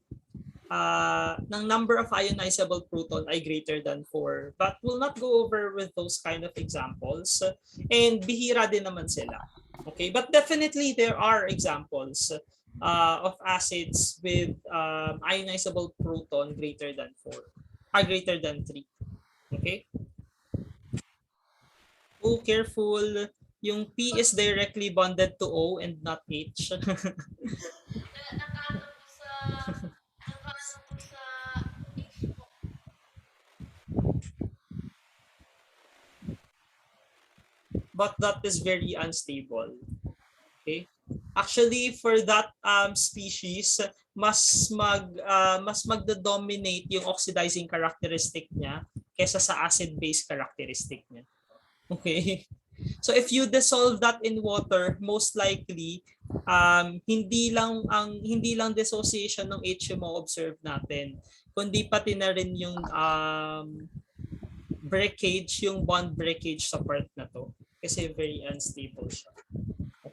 S1: ng number of ionizable proton ay greater than 4. But we'll not go over with those kind of examples. And bihira din naman sila. Okay, but definitely there are examples of acids with ionizable proton greater than 4, greater than 3. Okay? Oh, careful. Yung P is directly bonded to O and not H.
S2: Nakaano po sa H po.
S1: But that is very unstable. Okay? Actually, for that species, mas magdo-dominate yung oxidizing characteristic niya kaysa sa acid-base characteristic niya. Okay? So if you dissolve that in water, most likely hindi lang dissociation ng H yung ma-observe natin, kundi pati na rin yung breakage, yung bond breakage sa part na to. Kasi very unstable siya.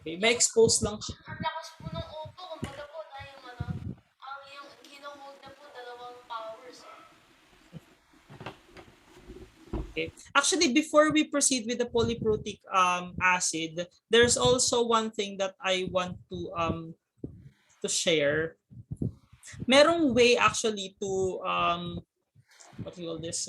S1: Okay, may expose lang siya.
S2: Ang lakas po ng auto, kumbaga po na yung hinahold na po dalawang powers.
S1: Okay. Actually, before we proceed with the polyprotic acid, there's also one thing that I want to share. Merong way actually to what do you call this?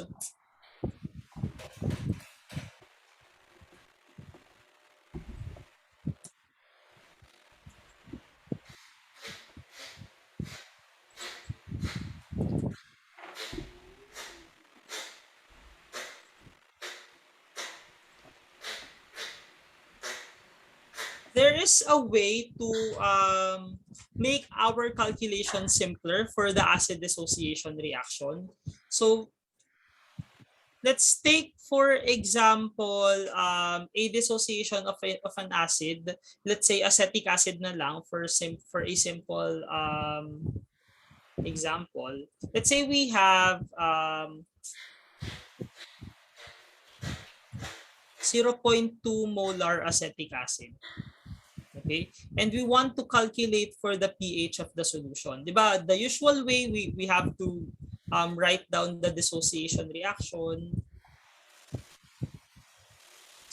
S1: There is a way to make our calculation simpler for the acid dissociation reaction. So let's take, for example, a dissociation of an acid. Let's say acetic acid na lang for a simple example. Let's say we have 0.2 molar acetic acid. Okay? And we want to calculate for the pH of the solution. Diba? The usual way, we have to write down the dissociation reaction.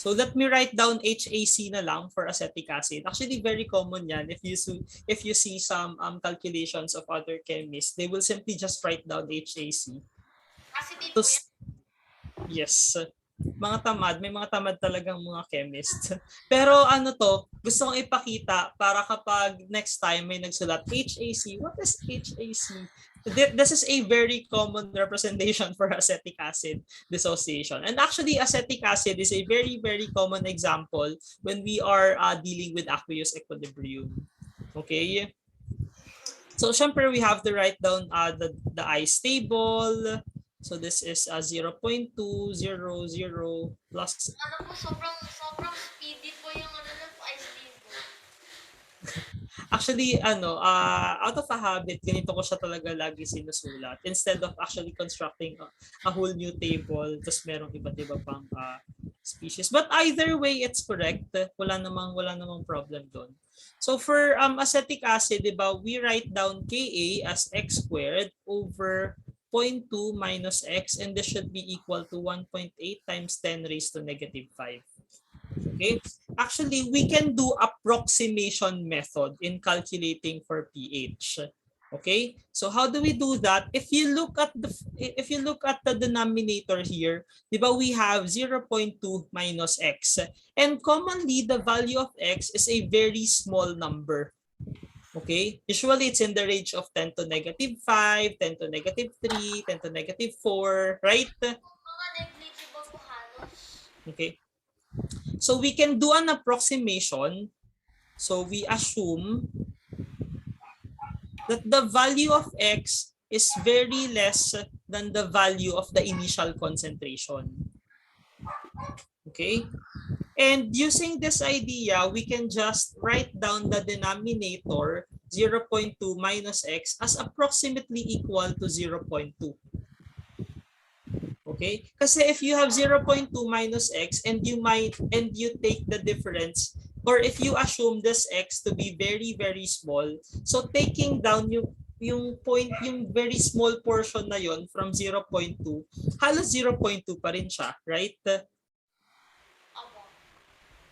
S1: So let me write down HAC na lang for acetic acid. Actually, very common yan. If you see some calculations of other chemists, they will simply just write down HAC.
S2: Acetate po yan?
S1: Yes. Mga tamad, may mga tamad talagang mga chemist. Pero ano to, gusto kong ipakita para kapag next time may nagsulat HAC, what is HAC? This is a very common representation for acetic acid dissociation. And actually, acetic acid is a very, very common example when we are dealing with aqueous equilibrium. Okay? So, syempre, we have to write down the ice table. So, this is 0.200 plus.
S2: Ano po, sobrang speedy po yung ano ng ice cream po.
S1: Actually, out of a habit, ganito ko siya talaga lagi sinusulat. Instead of actually constructing a whole new table, tapos merong iba't iba pang species. But either way, it's correct. Wala namang problem doon. So for acetic acid, diba, we write down Ka as x squared over 0.2 minus x, and this should be equal to 1.8 times 10 raised to negative 5. Okay? Actually, we can do approximation method in calculating for pH. Okay? So how do we do that? If you look at the denominator here, diba, we have 0.2 minus x. And commonly the value of x is a very small number. Okay? Usually it's in the range of 10 to negative 5, 10 to negative 3, 10 to negative 4, right?
S2: Mga negligible po halos.
S1: Okay. So we can do an approximation. So we assume that the value of x is very less than the value of the initial concentration. Okay? And using this idea, we can just write down the denominator 0.2 minus x as approximately equal to 0.2. Okay? Kasi if you have 0.2 minus x and you take the difference, or if you assume this x to be very, very small, so taking down yung very small portion na yon from 0.2, halos 0.2 pa rin siya, right?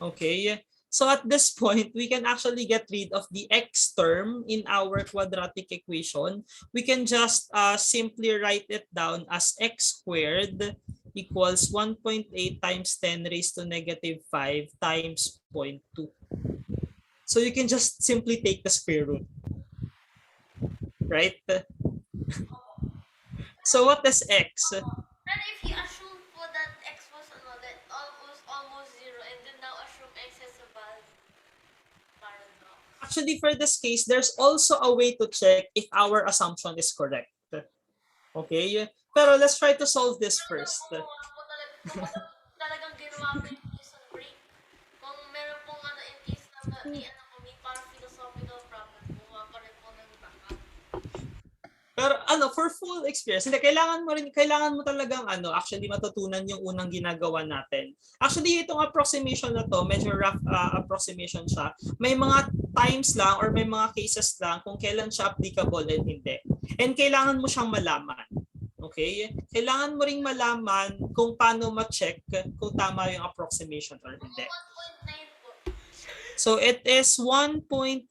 S1: Okay. So at this point, we can actually get rid of the x term in our quadratic equation. We can just simply write it down as x squared equals 1.8 times 10 raised to negative 5 times 0.2. So you can just simply take the square root. Right? So what is x?
S2: And if you assume po that x was that almost 0 and then now assume x is a value, paradox.
S1: Actually, for this case, there's also a way to check if our assumption is correct. Okay? Pero let's try to solve this first.
S2: Talagang ginawa ko yung prison break. Kung meron pong in case na may parang philosophical problem, buwa pa rin po ng backup.
S1: Pero for full experience, hindi, kailangan mo talagang actually matutunan yung unang ginagawa natin. Actually, itong approximation na to, medyo rough approximation siya. May mga times lang or may mga cases lang kung kailan siya applicable and hindi. And kailangan mo siyang malaman. Okay? Kailangan mo ring malaman kung paano ma-check kung tama yung approximation or hindi.
S2: 1.9 po.
S1: So it is 1.89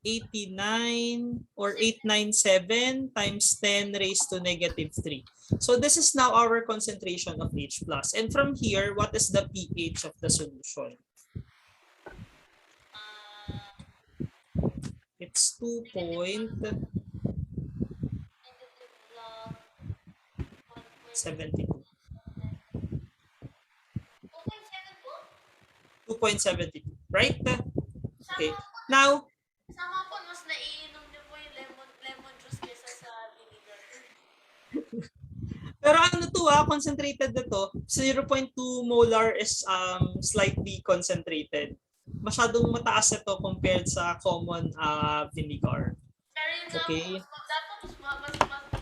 S1: or 897 times 10 raised to negative 3. So this is now our concentration of H+. And from here, what is the pH of the solution? It's 2.72. 2.72, right? Okay. Now,
S2: sama po, mas naiinom niyo po yung lemon juice kesa sa vinegar.
S1: pero concentrated na to. 0.2 molar is slightly concentrated. Masyadong mataas ito compared sa common vinegar.
S2: Pero yun
S1: okay.
S2: Dapat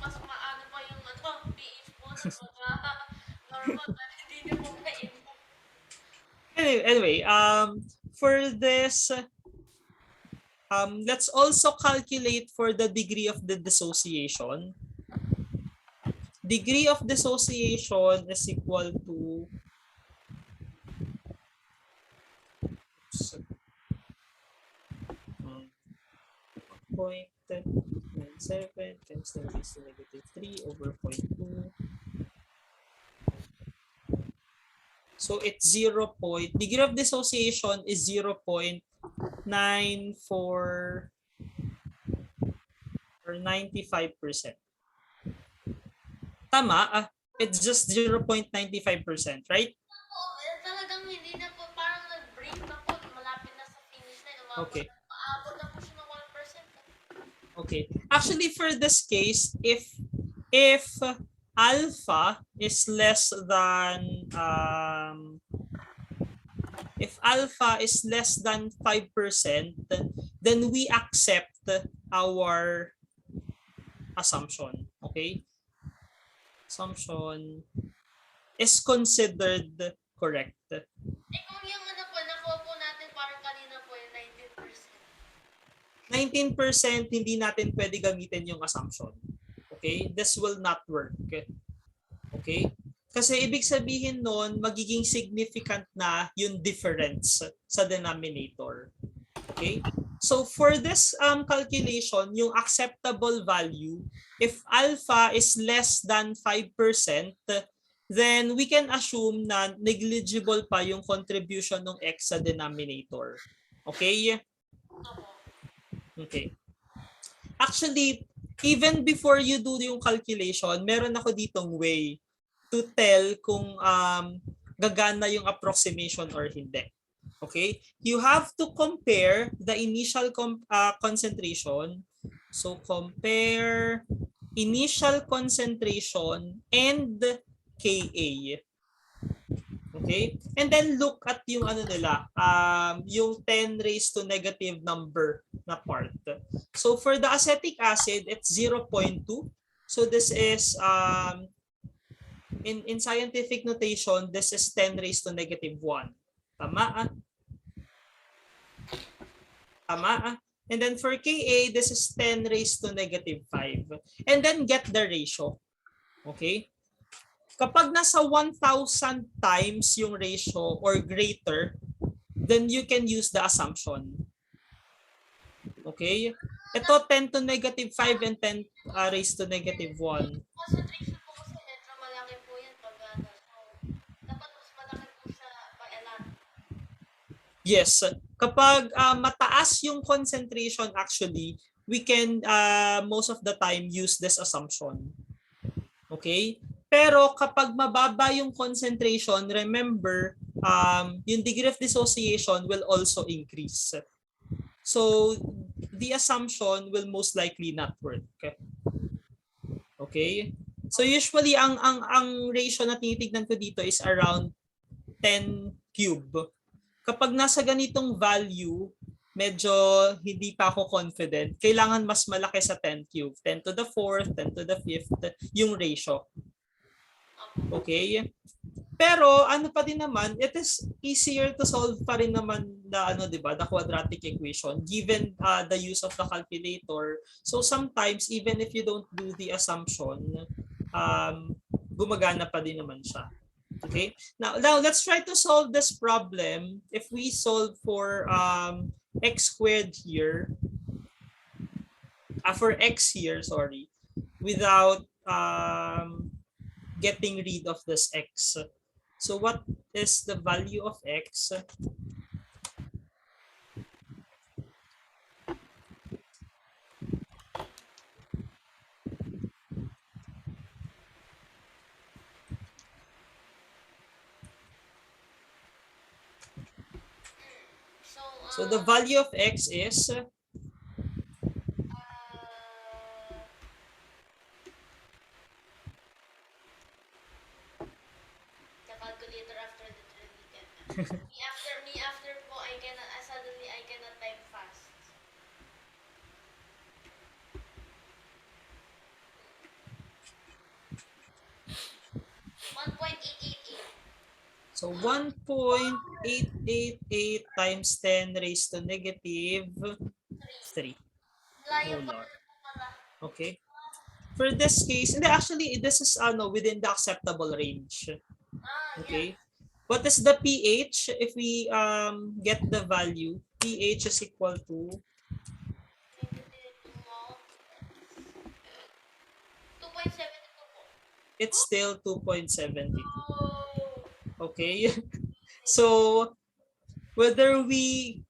S2: mas maano pa yung pH po na normal na hindi niyo po mainom.
S1: Anyway, for this, let's also calculate for the degree of the dissociation. Degree of dissociation is equal to 0.97 times 10 raised to negative 3 over 0.2. So it's 0. Degree of dissociation is 0.94 or 95%. Tama? It's just 0.95%, right?
S2: Talagang hindi na po, parang nag-break na po, malapit na sa finish line,
S1: Okay.
S2: umaabot na po siya ng 1%.
S1: Okay. Actually, for this case, if alpha is less than if alpha is less than 5%, then we accept our assumption. Okay? Assumption is considered correct.
S2: Kung yung ano po, nakuha po natin parang kanina po yung
S1: 19% hindi natin pwede gamitin yung assumption. Okay? This will not work. Okay? Kasi ibig sabihin nun, magiging significant na yung difference sa denominator. Okay? So for this calculation, yung acceptable value, if alpha is less than 5%, then we can assume na negligible pa yung contribution ng x sa denominator. Okay? Okay. Actually, even before you do yung calculation, meron ako ditong way to tell kung gagana yung approximation or hindi. Okay? You have to compare the initial concentration. So compare initial concentration and Ka. Okay? And then look at yung ano nila, yung 10 raised to negative number na part. So for the acetic acid, it's 0.2. So this is in scientific notation, this is 10 raised to negative 1. Tama? Tama? And then for Ka, this is 10 raised to negative 5. And then get the ratio. Okay? Kapag nasa 1,000 times yung ratio or greater, then you can use the assumption. Okay? Ito 10 to negative 5 and 10 raised to negative 1.
S2: Concentration po kasi medyo malaki po yan pag ano. So, dapat mas malaki po siya by a lot.
S1: Yes. Kapag mataas yung concentration actually, we can most of the time use this assumption. Okay? Pero kapag mababa yung concentration, remember, yung degree of dissociation will also increase. So, the assumption will most likely not work. Okay? So, usually, ang ratio na tinitignan ko dito is around 10 cube. Kapag nasa ganitong value, medyo hindi pa ako confident. Kailangan mas malaki sa 10 cube. 10 to the 4th, 10 to the 5th, yung ratio. Okay? Pero ano pa din naman, it is easier to solve pa rin naman the ano, 'di ba, the quadratic equation given the use of the calculator. So sometimes even if you don't do the assumption, gumagana pa din naman siya. Okay? Now let's try to solve this problem. If we solve for x squared here, for x here, sorry, without getting rid of this x. So what is the value of x? So the value of x is
S2: the calculator after the trade. me after po, I cannot type fast.
S1: So 1.888 times 10 raised to negative 3 molar. Okay. For this case, actually this is within the acceptable range. Okay. What is the pH? If we get the value, pH is equal to
S2: 2.72 po.
S1: It's still 2.72. Okay. So whether we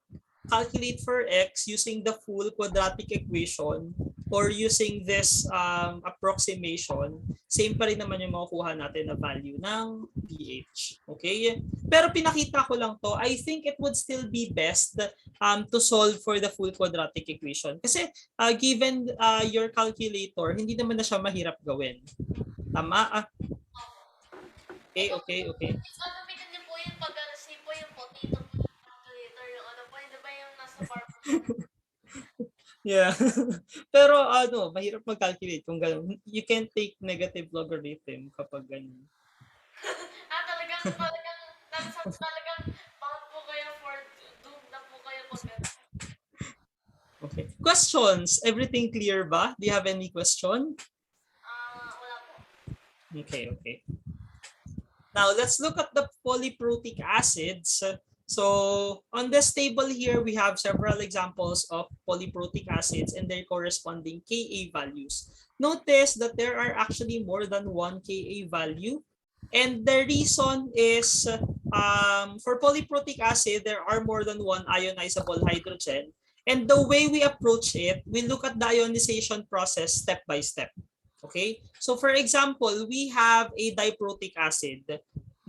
S1: calculate for x using the full quadratic equation or using this approximation, same pa rin naman yung makukuha natin na value ng pH. Okay? Pero pinakita ko lang to, I think it would still be best to solve for the full quadratic equation. Kasi given your calculator, hindi naman na siya mahirap gawin. Tama? Okay.
S2: Gagamitin niyo po yun pag save po yung potato po yung calculator, yung ano po, hindi ba yung nasa farm?
S1: Yeah. Pero mahirap mag-calculate kung gano'n. You can take negative logarithm kapag ganun.
S2: Talagang bound po kayo for doom na po kayo pag
S1: Okay. Questions? Everything clear ba? Do you have any question?
S2: wala po.
S1: Okay. Now, let's look at the polyprotic acids. So, on this table here, we have several examples of polyprotic acids and their corresponding Ka values. Notice that there are actually more than one Ka value. And the reason is, for polyprotic acid, there are more than one ionizable hydrogen. And the way we approach it, we look at the ionization process step by step. Okay, so for example, we have a diprotic acid.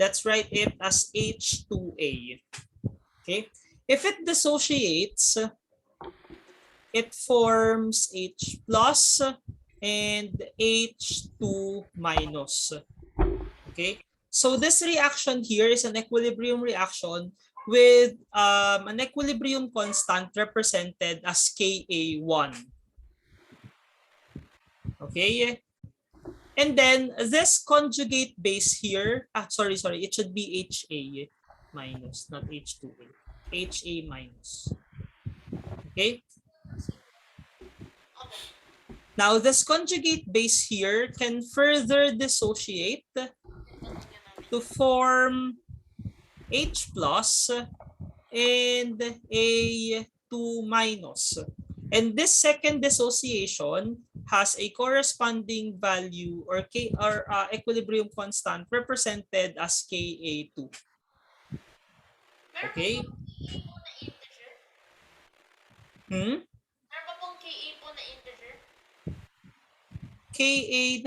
S1: Let's write it as H2A. Okay, if it dissociates, it forms H plus and H2 minus. Okay, so this reaction here is an equilibrium reaction with an equilibrium constant represented as Ka1. Okay, and then this conjugate base here, sorry, it should be HA minus, not H2A. HA minus. Okay. Now this conjugate base here can further dissociate to form H plus and A2 minus. And this second dissociation has a corresponding value or equilibrium constant represented as Ka2. Okay?
S2: Meron pa pong Ka po na integer?
S1: Ka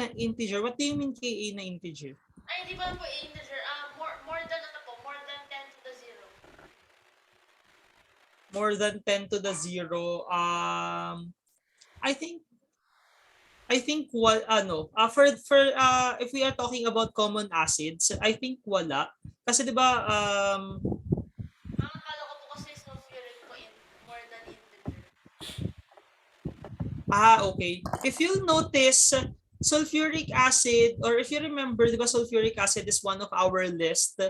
S1: na integer? What do you mean Ka na integer?
S2: Ay, di ba po integer? More than ano po? More than 10 to the 0.
S1: More than 10 to the 0. I think what for if we are talking about common acids, I think wala. Kasi 'di ba
S2: Akala ko po kasi sulfuric po more than integer.
S1: Okay. If you'll notice, sulfuric acid, or if you remember, di ba sulfuric acid is one of our list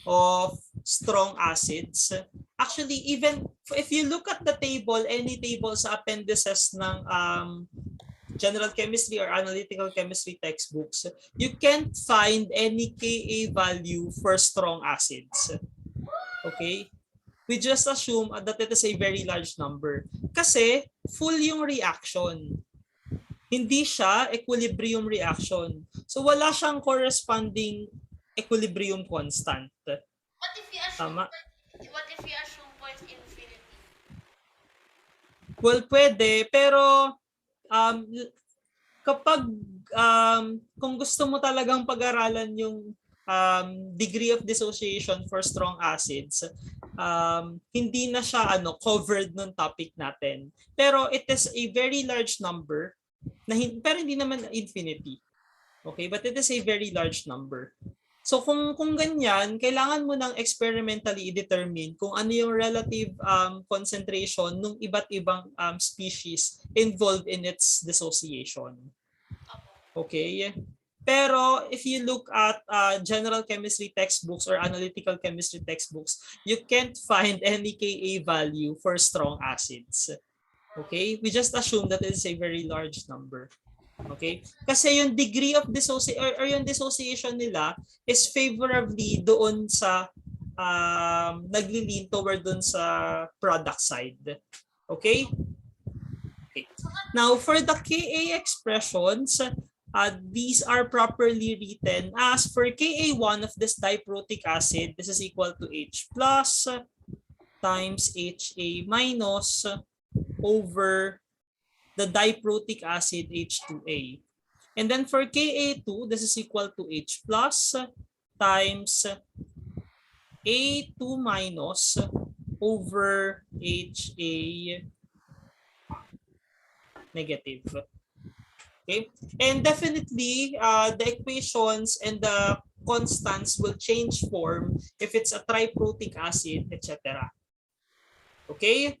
S1: of strong acids. Actually, even if you look at the table, any table sa appendices ng general chemistry or analytical chemistry textbooks, you can't find any Ka value for strong acids. Okay? We just assume that it is a very large number. Kasi full yung reaction. Hindi siya equilibrium reaction. So wala siyang corresponding equilibrium constant.
S2: What if you assume
S1: Tama?
S2: points infinity?
S1: Well, pwede, pero kapag kung gusto mo talagang pag-aralan yung degree of dissociation for strong acids, hindi na siya covered nung topic natin. Pero it is a very large number, pero hindi naman infinity. Okay, but it is a very large number. So kung ganyan, kailangan mo nang experimentally i-determine kung ano yung relative concentration ng iba't ibang species involved in its dissociation. Okay? Pero if you look at general chemistry textbooks or analytical chemistry textbooks, you can't find any Ka value for strong acids. Okay? We just assume that it is a very large number. Okay? Kasi yung degree of dissociation or yung dissociation nila is favorably doon sa nagli-lean toward doon sa product side. Okay? Okay. Now, for the Ka expressions, these are properly written as for Ka1 of this diprotic acid, this is equal to H plus times HA minus over the diprotic acid H2A. And then for Ka2, this is equal to H plus times A2 minus over HA negative. Okay, and definitely the equations and the constants will change form if it's a triprotic acid, etc. Okay.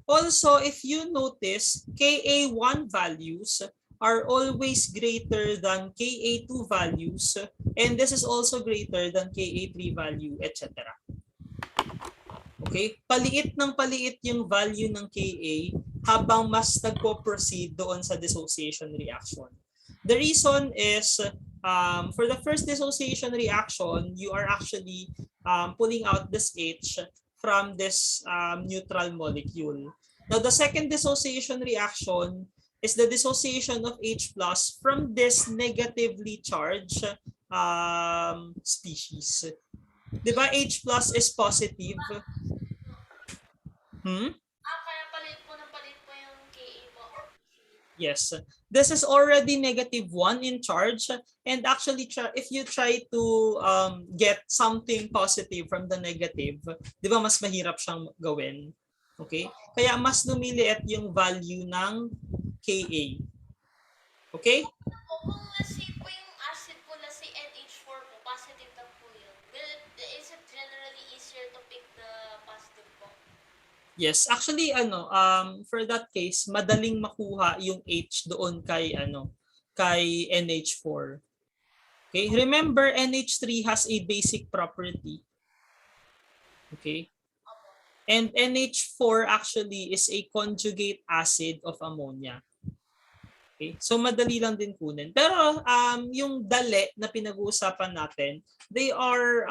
S1: Also, if you notice, Ka1 values are always greater than Ka2 values, and this is also greater than Ka3 value, etc. Okay? Paliit yung value ng Ka habang mas nagpo-proceed doon sa dissociation reaction. The reason is, for the first dissociation reaction, you are actually pulling out this H from this neutral molecule. Now, the second dissociation reaction is the dissociation of H plus from this negatively charged species. Diba H plus is positive?
S2: Kaya palit po yung KA po.
S1: Yes. This is already -1 in charge, and actually if you try to get something positive from the negative, 'di ba mas mahirap siyang gawin. Okay? Kaya mas lumiliit yung value ng Ka. Okay?
S2: Kung let's say po yung acid po, let's say NH4 po, positive lang po yun. Is it generally easier to pick the positive po?
S1: Yes, actually for that case, madaling makuha yung H doon kay kay NH4. Okay? Remember NH3 has a basic property. Okay? And NH4 actually is a conjugate acid of ammonia. Okay? So madali lang din kunin. Pero yung dali na pinag-uusapan natin, they are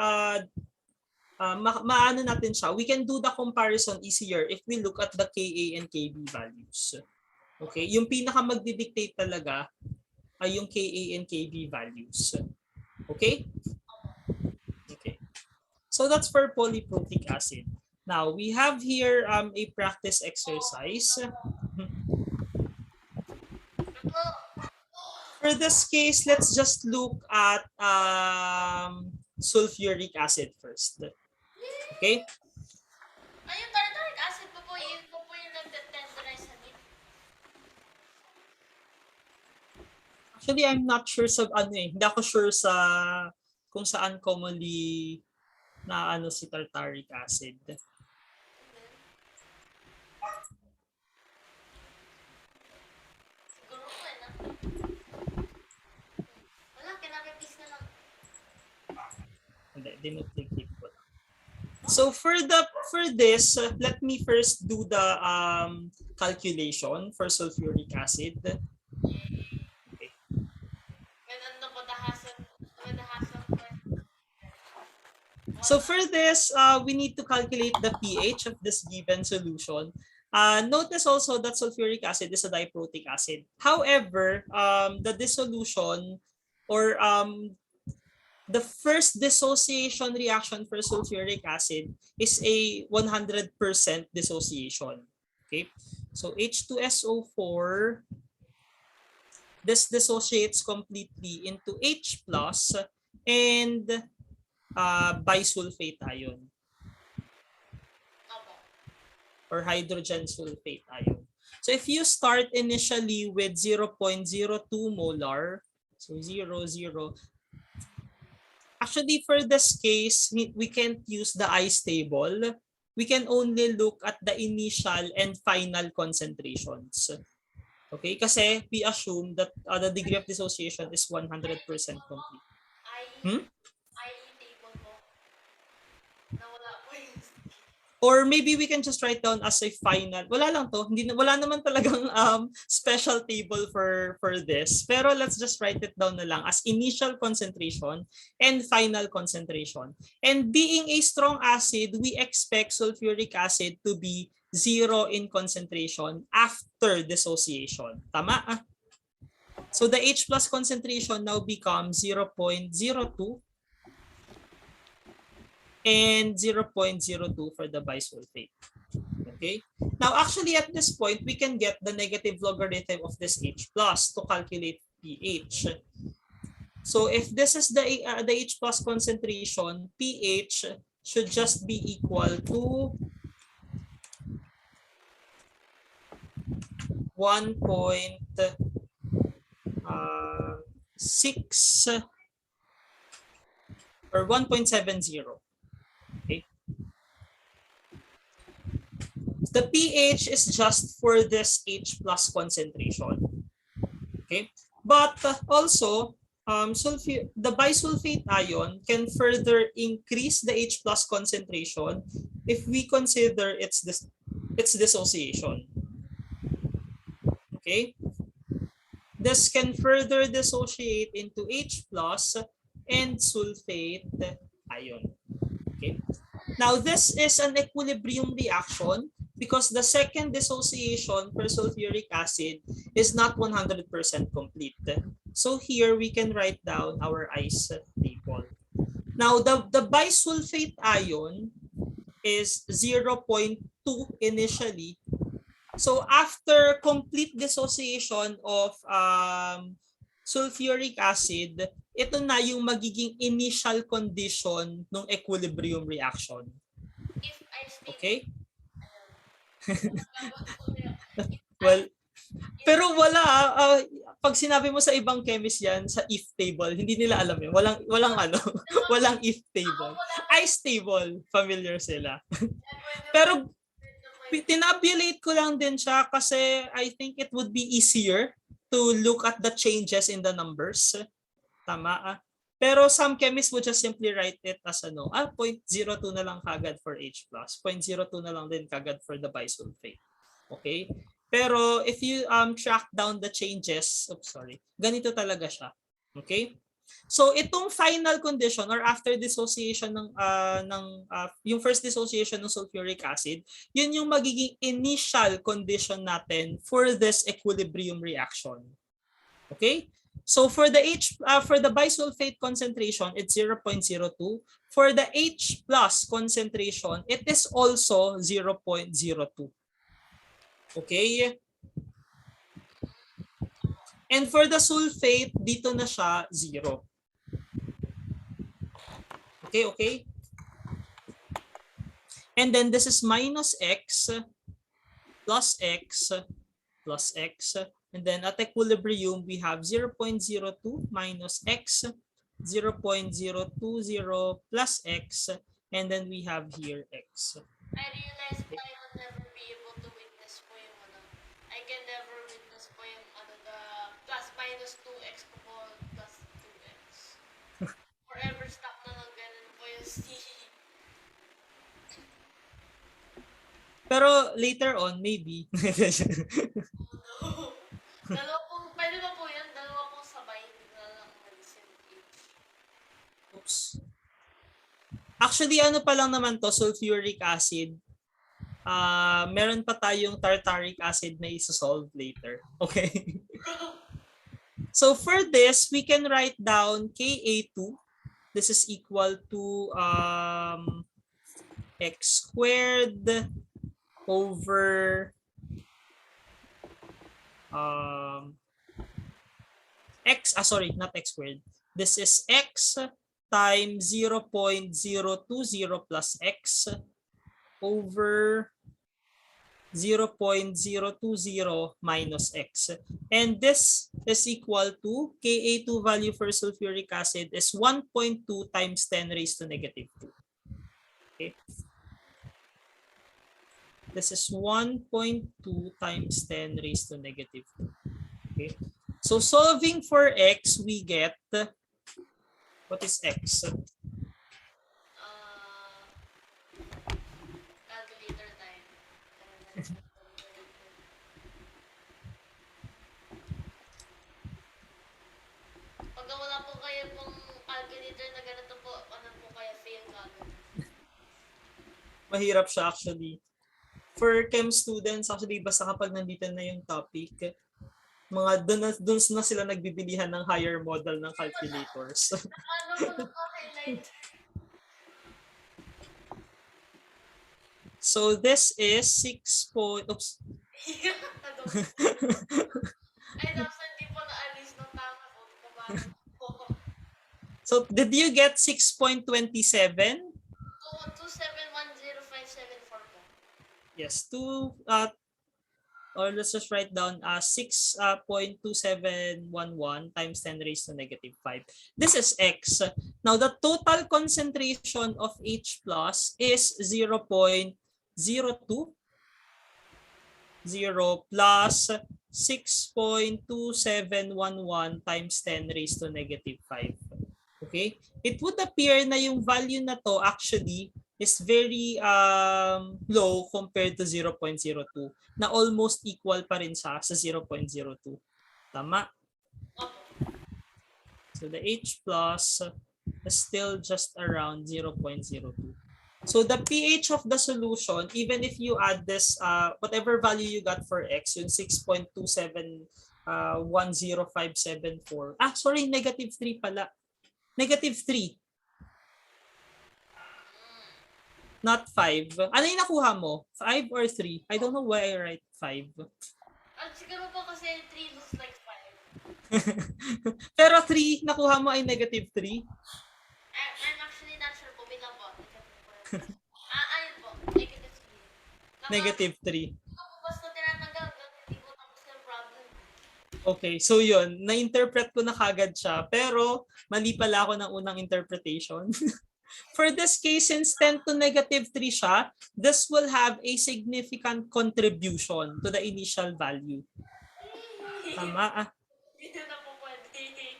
S1: maano natin siya. We can do the comparison easier if we look at the Ka and Kb values. Okay? Yung pinaka magdi-dictate talaga ay yung Ka and Kb values. Okay? Okay. So that's for polyprotic acid. Now, we have here a practice exercise. For this case, let's just look at sulfuric acid first. Okay?
S2: Yung tartaric acid po yun po yung nagtetenderize sa nip.
S1: Actually, I'm not sure sa hindi ako sure sa kung saan commonly na si tartaric acid. So for this, let me first do the calculation for sulfuric acid. Okay. So for this, we need to calculate the pH of this given solution. Notice also that sulfuric acid is a diprotic acid. However, the dissolution or the first dissociation reaction for sulfuric acid is a 100% dissociation. Okay, so H2SO4, this dissociates completely into H plus and bisulfate ion or hydrogen sulfate ion. So if you start initially with 0.02 molar, so 0, 0, actually, for this case, we can't use the ice table. We can only look at the initial and final concentrations. Okay? Kasi we assume that the degree of dissociation is 100% complete. Or maybe we can just write down as a final. Wala lang to. Wala naman talagang special table for this. Pero let's just write it down na lang as initial concentration and final concentration. And being a strong acid, we expect sulfuric acid to be 0 in concentration after dissociation. Tama? So the H plus concentration now becomes 0.02 and 0.02 for the bisulfate. Okay. Now, actually, at this point, we can get the negative logarithm of this H plus to calculate pH. So if this is the H plus concentration, pH should just be equal to 1.6 or 1.70. Okay. The pH is just for this H plus concentration. Okay. But also, the bisulfate ion can further increase the H plus concentration if we consider its dissociation. Okay. This can further dissociate into H plus and sulfate ion. Okay. Now, this is an equilibrium reaction because the second dissociation for sulfuric acid is not 100% complete. So here we can write down our ice table. Now, the bisulfate ion is 0.2 initially. So after complete dissociation of sulfuric acid, ito na yung magiging initial condition ng equilibrium reaction.
S2: If I stay,
S1: Okay? Well, pero wala pag sinabi mo sa ibang chemist yan sa if table, hindi nila alam yun. Walang ano, walang if table. Ice table, familiar sila. Pero tinabulate ko lang din siya kasi I think it would be easier to look at the changes in the numbers. Tama. Pero some chemists would just simply write it as 0.02 na lang kagad for H+, 0.02 na lang din kagad for the bisulfate. Okay? Pero if you track down the changes, ganito talaga siya. Okay? So itong final condition or after dissociation yung first dissociation ng sulfuric acid, yun yung magiging initial condition natin for this equilibrium reaction. Okay? So for the bisulfate concentration, it's 0.02. For the H plus concentration, it is also 0.02. Okay? And for the sulfate, dito na siya 0. Okay? And then this is minus x plus x plus x. And then at equilibrium, we have 0.02 minus x, 0.020 plus x, and then we have here x.
S2: I realized I will never be able to witness po yung I can never witness po yung the plus minus 2x po plus 2x. Forever stuck na lang ganun po yung C.
S1: Pero later on, maybe.
S2: Pwede ba po yan? Dalawa pong sabay. Hindi na lang mag-same H.
S1: Oops. Actually, ano pa lang naman to, sulfuric acid. Meron pa tayong tartaric acid na isosolve later. Okay? So for this, we can write down Ka2. This is equal to x squared over not x squared. This is x times 0.020 plus x over 0.020 minus x. And this is equal to Ka2 value for sulfuric acid is 1.2 times 10 raised to negative 2. Okay. This is 1.2 times 10 raised to negative 2. Okay. So solving for x, we get, what is x?
S2: Calculator time. Pag wala po kayo pong calculator na ganito po, ano po kaya fail ka?
S1: Mahirap siya actually. For chem students, actually, basta kapag nandito na yung topic, mga doon na sila nagbibilihan ng higher model ng calculators.
S2: Ano ko naka-highlight?
S1: So this is 6 point... Oops.
S2: Ay, tapos hindi po naalis ng tama ko. Pabago po.
S1: So did you get 6.27?
S2: 2710574 po.
S1: Yes, or let's just write down 6.2711 times 10 raised to negative 5. This is X. Now, the total concentration of H plus is 0.020 plus 6.2711 times 10 raised to negative 5. Okay? It would appear na yung value na to actually is very low compared to 0.02 na almost equal pa rin siya sa 0.02. Tama? So the H plus is still just around 0.02. So the pH of the solution, even if you add this, whatever value you got for X, yung 6.2710574. Sorry, negative 3 pala. Negative 3. Not 5. Ano yung nakuha mo? 5 or 3? I don't know why I write 5.
S2: Siguro po kasi 3 looks like 5.
S1: Pero 3, nakuha mo ay negative 3?
S2: I'm actually not sure po. Bilang po. Ayun po. Negative 3.
S1: Negative 3.
S2: Basta tinatanggal. Hindi po tapos yung problem.
S1: Okay, so yun. Na-interpret ko na kagad siya. Pero mali pala ako ng unang interpretation. For this case, since 10 to negative 3 siya, this will have a significant contribution to the initial value. Tama?
S2: Hindi na po pwede.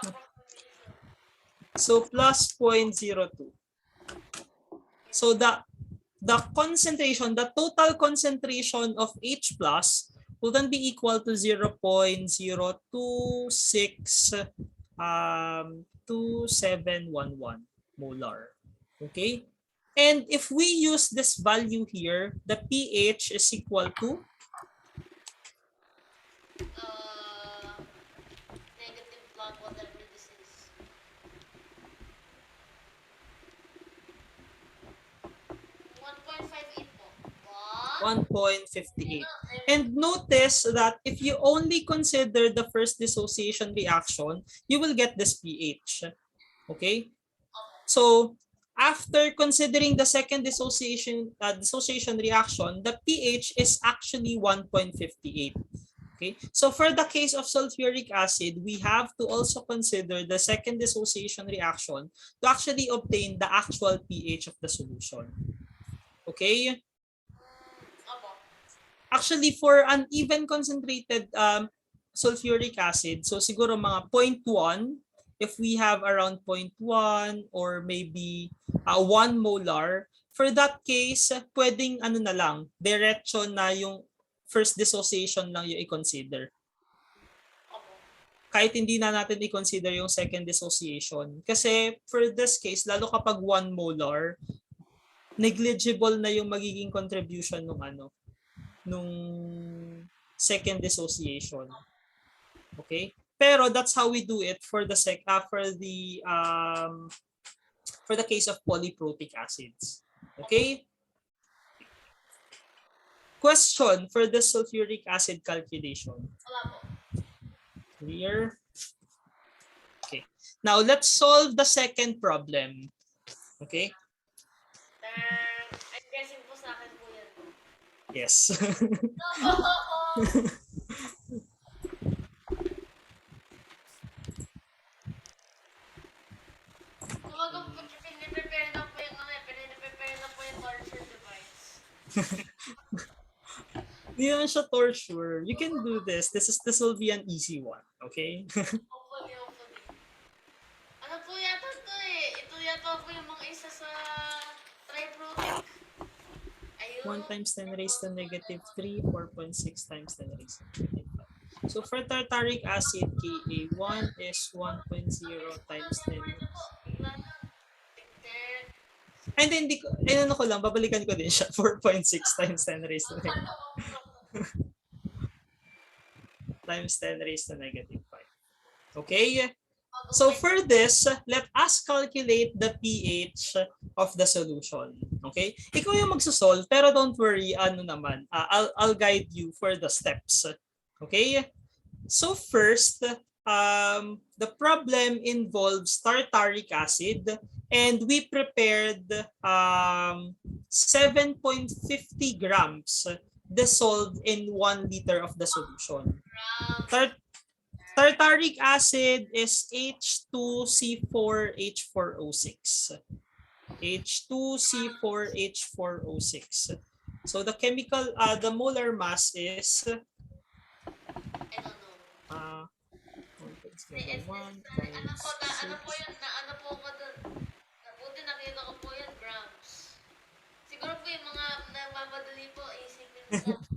S2: Approximation.
S1: So, plus 0.02. So, the concentration, the total concentration of H plus will then be equal to 0.0262711 molar. Okay? And if we use this value here, the pH is equal to
S2: Negative log, whatever this is. 1.58 po. What?
S1: 1.58. And notice that if you only consider the first dissociation reaction, you will get this pH. Okay? So, after considering the second dissociation reaction, the pH is actually 1.58. Okay? So, for the case of sulfuric acid, we have to also consider the second dissociation reaction to actually obtain the actual pH of the solution. Okay? Actually, for uneven concentrated sulfuric acid, so siguro mga 0.1, if we have around 0.1 or maybe 1 molar, for that case, pwedeng ano na lang, diretso na yung first dissociation lang yung i-consider. Kahit hindi na natin i-consider yung second dissociation. Kasi for this case, lalo kapag 1 molar, negligible na yung magiging contribution nung second dissociation. Okay? Pero that's how we do it for the case of polyprotic acids. Okay? Question for the sulfuric acid calculation.
S2: Wala po.
S1: Clear? Okay. Now let's solve the second problem. Okay?
S2: I'm guessing po sa akin po yan.
S1: Yes.
S2: Piniprepare na po yung torture device.
S1: Hindi naman siya torture. You can do this. This will be an easy one. Okay?
S2: Hopefully. Ano po yata to eh? Ito yata po yung mga isa sa triprotic. Ayun.
S1: 1 times 10 raised to negative 3, 4.6 times 10 raised to negative 5. So for tartaric acid, Ka1 is 1.0 times 10. And then, ano ko lang, babalikan ko din siya. 4.6 times 10 raised to negative. Times 10 raised to negative 5. Okay? So for this, let us calculate the pH of the solution. Okay? Ikaw yung magsosolve, pero don't worry, ano naman, I'll guide you for the steps. Okay? So first, the problem involves tartaric acid, and we prepared 7.50 grams dissolved in 1 liter of the solution. Tartaric acid is H2C4H4O6. H2C4H4O6. So the chemical, the molar mass is
S2: I don't know. Ano po yun, na ano po ko dun. Buti nakita ko po yun, grams. Siguro po yung mga nagmamadali po, isipin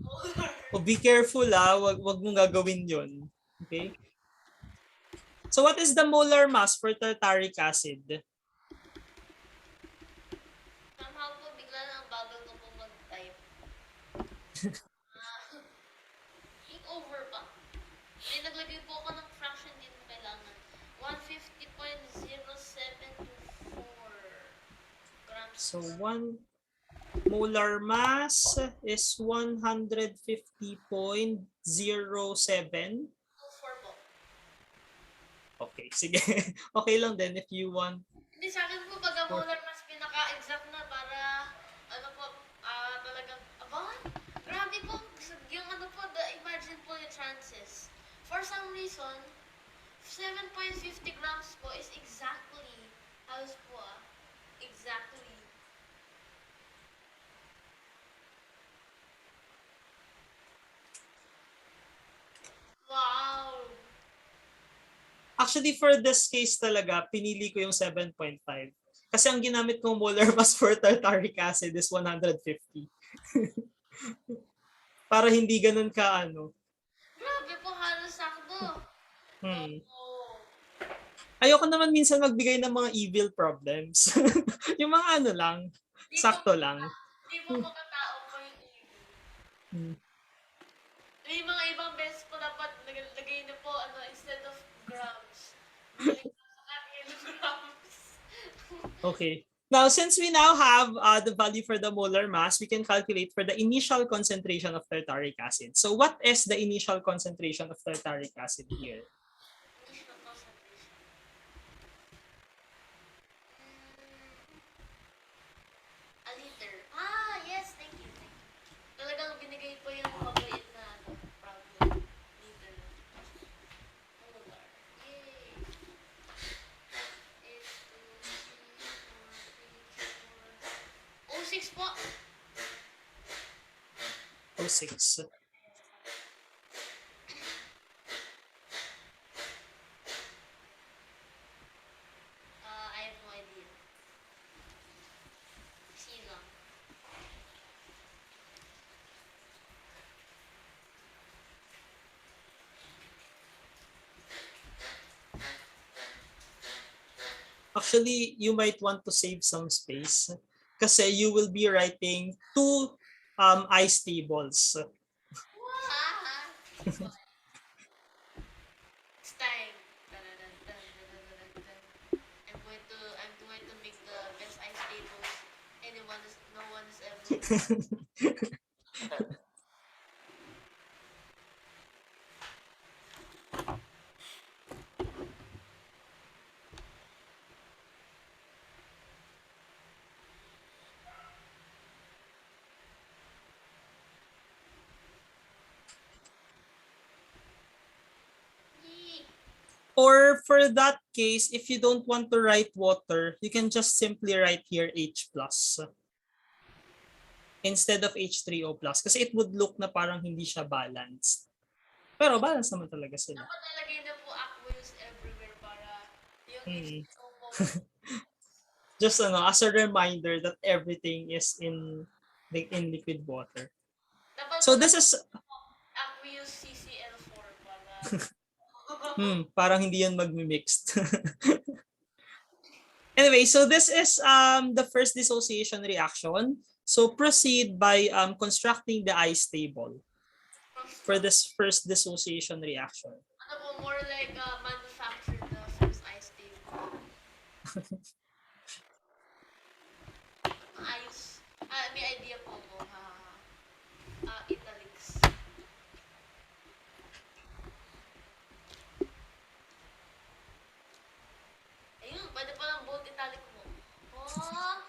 S2: mo lang.
S1: Oh, be careful wag mong gagawin yun. Okay? So what is the molar mass for tartaric acid?
S2: Somehow po, bigla lang bagal ko po mag-type. Think over pa. May naglagay po ako ng fraction din mo kailangan. 150.0724 grams.
S1: So 1 molar mass is 150.07.
S2: 24 po.
S1: Okay, sige. Okay lang din if you want.
S2: Hindi, sa akin po, pag ang molar mas pinaka-exact na para, ano po, talagang, abangan, grabe po, yung ano po, imagine po yung chances. For some reason, 7.50 grams po is exactly, halos po exactly. Wow!
S1: Actually, for this case talaga, pinili ko yung 7.5. Kasi ang ginamit kong molar mass for tartaric acid is 150. Para hindi ganun ka ano.
S2: Grabe po, halos sakto. Oh.
S1: Ayoko naman minsan magbigay ng mga evil problems. Yung mga ano lang, sakto lang.
S2: Hindi po makatao ko yung evil. May mga ibang beses po dapat lagay na po, ano, instead of grams.
S1: Okay. Now, since we now have the value for the molar mass, we can calculate for the initial concentration of tartaric acid. So what is the initial concentration of tartaric acid here?
S2: Initial concentration. A liter. Yes, thank you. Talagang binigay po yung maliit na problem. Liter. Molar. Yay! O6 po.
S1: O6.
S2: I have no idea. C lang.
S1: Actually, you might want to save some space kasi you will be writing 2 ice tables.
S2: It's time. I'm going to make the best ice tables no one has ever.
S1: Or for that case, if you don't want to write water, you can just simply write here H plus instead of H3O plus kasi it would look na parang hindi siya balanced. Pero balanced naman talaga sila.
S2: Dapat nalagay na po aqueous everywhere para yung
S1: just as a reminder that everything is in liquid water.
S2: Dapat
S1: so this is
S2: aqueous CCl4 para
S1: parang hindi yan magmi-mixed. Anyway, so this is the first dissociation reaction. So proceed by constructing the ice table for this first dissociation reaction.
S2: Ano po, more like manufacture the first ice table. Ayos. May idea po mo. Italics. Ayun, pwede pa lang bold italic mo. Oh!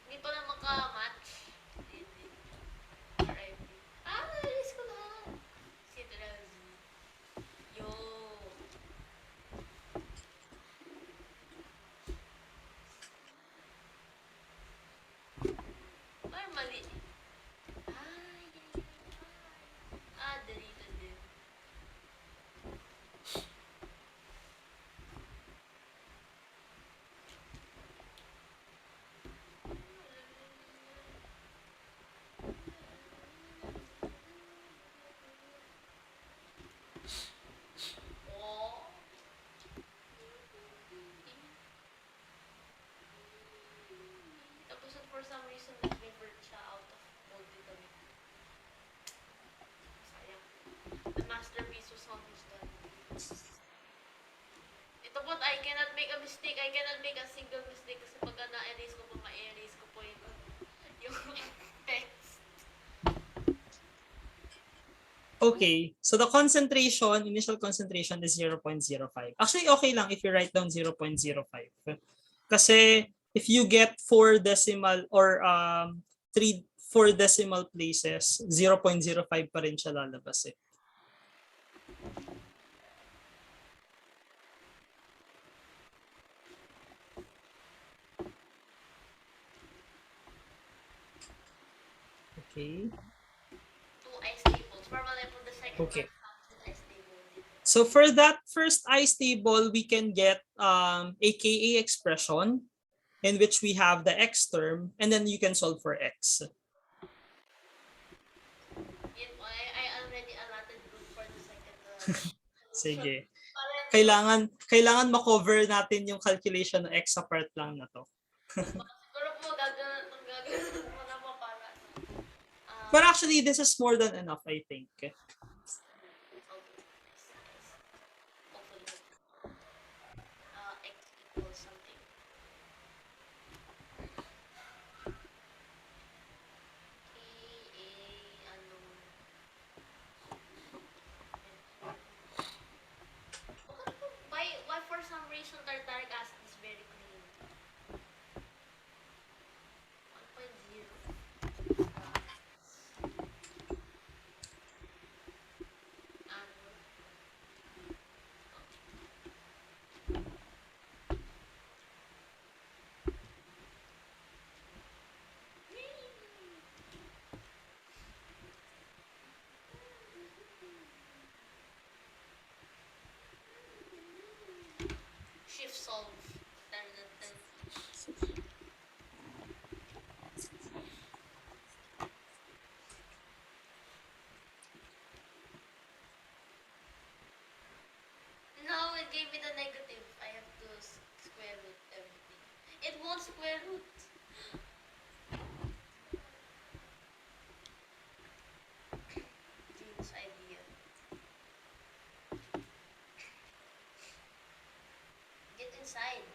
S2: Hindi pa lang maka-match. Hindi. RIP. Alis ko na. Citrus. Yo. Ay, mali. Ay, deleted din. Oh. Tapos for some reason, nag-revert siya out of multivitamin. Sayang. The masterpiece was almost done. Ito po, I cannot make a mistake. I cannot make a single mistake kasi pagka na-erase ko po, ma-erase ko po yung text.
S1: Okay, so the concentration, initial concentration is 0.05. Actually, okay lang if you write down 0.05. Kasi if you get 4 decimal or 4 decimal places, 0.05 pa rin siya lalabas eh. Okay.
S2: Two ice tables. Normally for the second
S1: Okay.
S2: one, ice table.
S1: So for that first ice table, we can get a Ka expression in which we have the X term, and then you can solve for X.
S2: Yun po, I already allotted group for the second
S1: Sige. Kailangan ma-cover natin yung calculation ng X sa part lang na to.
S2: Siguro po, gagawin mo na po para.
S1: But actually, this is more than enough, I think.
S2: X equals something. Why for some reason tartaric acid is very clean? 1.0. Shift solve. No, it gave me the negative. I have to square root everything. It won't square root. Genius idea. Get inside.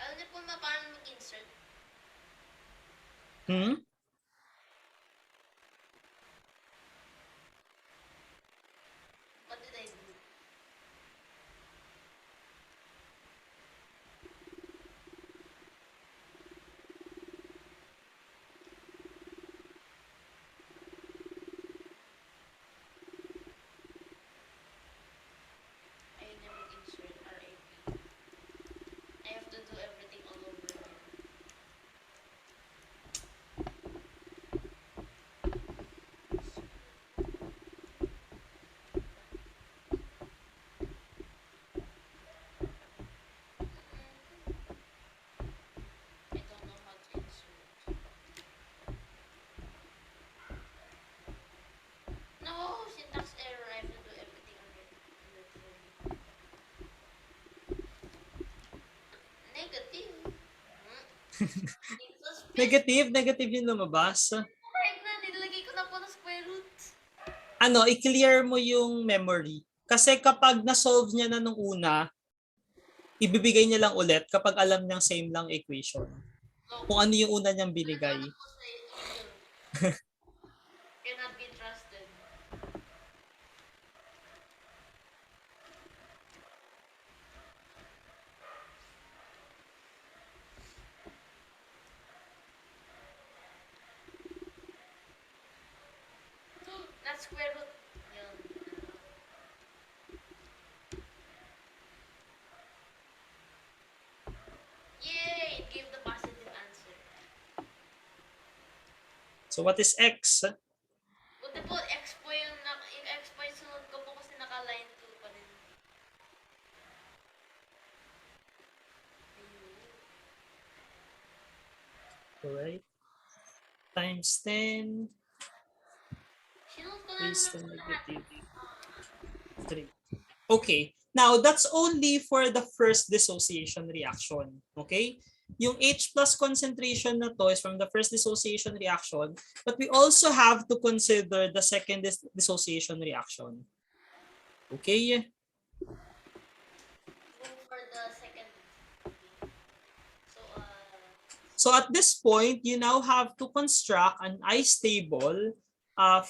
S2: Alam niyo po paano mag-insert? What did I do? Ayun yung mag-insert, RAP. I have to do everything all over again. So,
S1: Negative yung lumabas.
S2: kahit na, nilagay ko na po ng square root.
S1: Ano, i-clear mo yung memory. Kasi kapag na-solve niya na nung una, ibibigay niya lang ulit kapag alam niyang same lang equation. Kung ano yung una niyang binigay.
S2: Cannot be trusted. That's square root. Yun. Yay! It gave the positive answer.
S1: So what is x?
S2: Buti po, X po yung X po yung sunod ko po kasi naka-line 2 pa rin.
S1: Alright. Times 10
S2: Sinunod ko na
S1: raised to
S2: lang sa lahat.
S1: negative 3. Okay. Now, that's only for the first dissociation reaction. Okay? Yung H plus concentration na to is from the first dissociation reaction, but we also have to consider the second dissociation reaction. Okay?
S2: Go for the second.
S1: So at this point, you now have to construct an ice table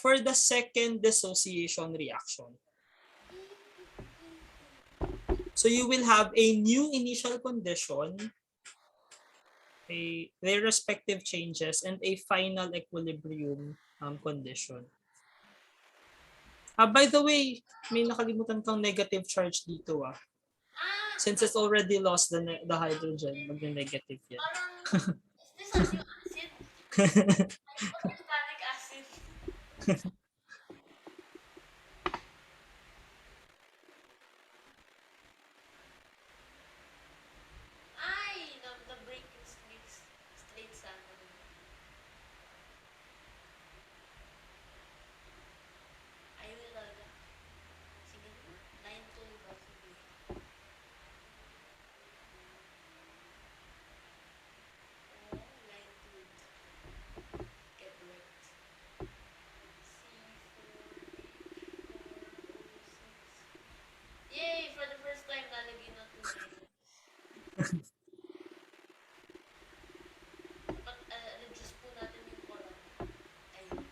S1: for the second dissociation reaction. So you will have a new initial condition, their respective changes, and a final equilibrium condition. By the way, may nakalimutan kang negative charge dito Since it's already lost the hydrogen, mag-negative yan.
S2: Is this a new acid? Polyprotic acid. Ay, the breaking straight sa akin. Ayaw na talaga. Sige, line 2 ba? Sige. Oh, line 2. Get wrecked. C4, Yay! For the first time, nalagay na 2 Dapat, reduce po natin yung column. Ayun.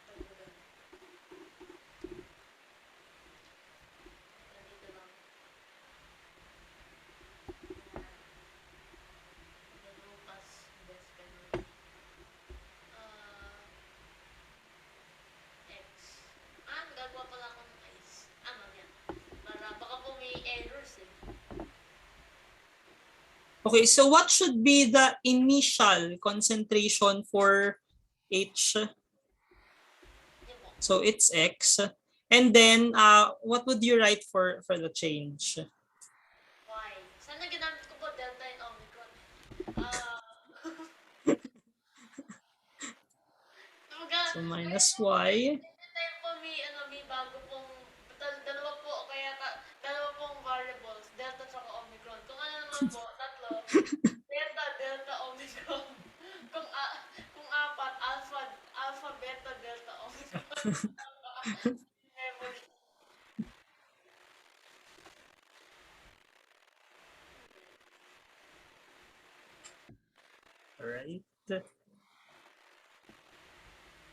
S2: Pagbugan. Nandito lang. Ganun pas best ganun. X. Nagagawa pala ako ng ice. Ano yan? Para baka po may errors
S1: Okay, so what should be the initial concentration for H? So it's X. And then, what would you write for the change?
S2: Y. Sana ginamit ko po delta and omicron.
S1: So minus Y.
S2: Time po may bago pong dalawa po kaya dalawa pong variables, delta at omicron. Kung ano naman po, tatlo. Delta, omicron. Kung apat, alpha, beta, delta, omicron. Memory.
S1: Alright.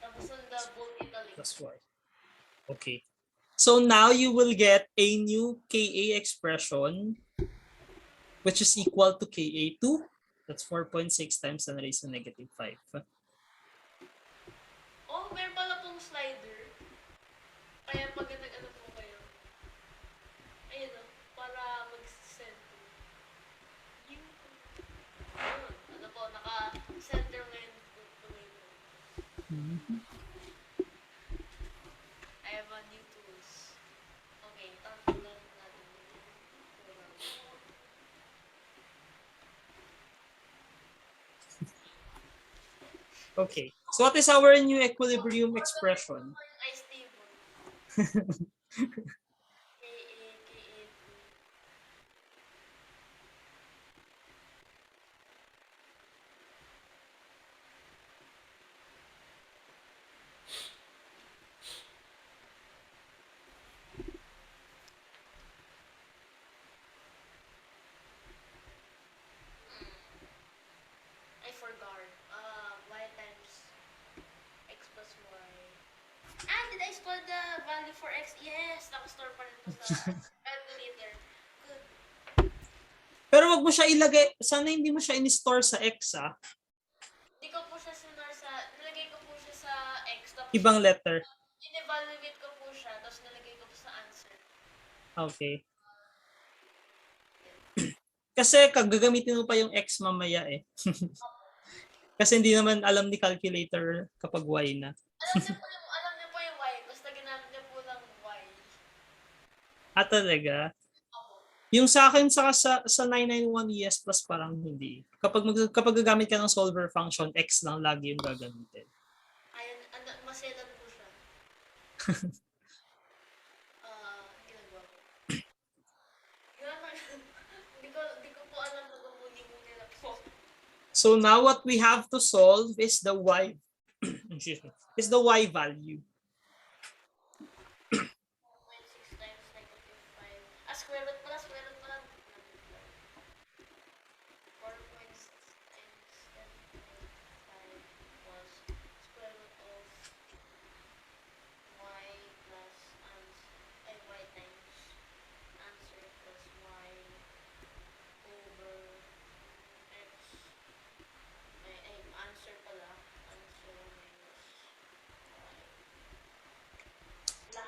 S2: Tapos ang double italic.
S1: Plus Y. Okay. So now you will get a new Ka expression, which is equal to Ka2. That's 4.6 times 10 raised to negative 5.
S2: Oh, meron pala pong slider. Kaya pag nag-ano po kayo, ayun para mag-center. Ano po, naka-center ngayon po tuloy po. I have a new tools. Okay, tatlo lang natin.
S1: Okay. So what is our new equilibrium expression?
S2: Ice table. for guard. Y times x plus y. Did I store the value for x? Yes, nakastore pa rin po sa calculator. Good.
S1: Pero wag mo siya ilagay, sana hindi mo siya in-store sa X
S2: Hindi ko po siya sinor sa, nilagay ko po siya sa x, tapos
S1: Ibang letter.
S2: in-evaluate ko po siya, tapos nilagay ko po sa answer.
S1: Okay. Kasi gagamitin mo pa yung X mamaya eh. Kasi hindi naman alam ni calculator kapag Y na.
S2: Alam niyo po yung y, basta ginamit niyo po ng y.
S1: Talaga?
S2: Opo.
S1: Yung sa akin sa 991 ES plus parang hindi. Kapag gagamit ka ng solver function, X lang lagi yung gagamitin.
S2: Ayun, maselan po siya. Ginagawa ko. Hindi ko po alam kung muni-muni lang po.
S1: So now what we have to solve is the Y. Excuse me. Is the Y value.
S2: 6 times negative 5. Square root pala. 4.6 times negative 5 was square root of y plus y times answer plus y over x. Answer pala. Answer minus y.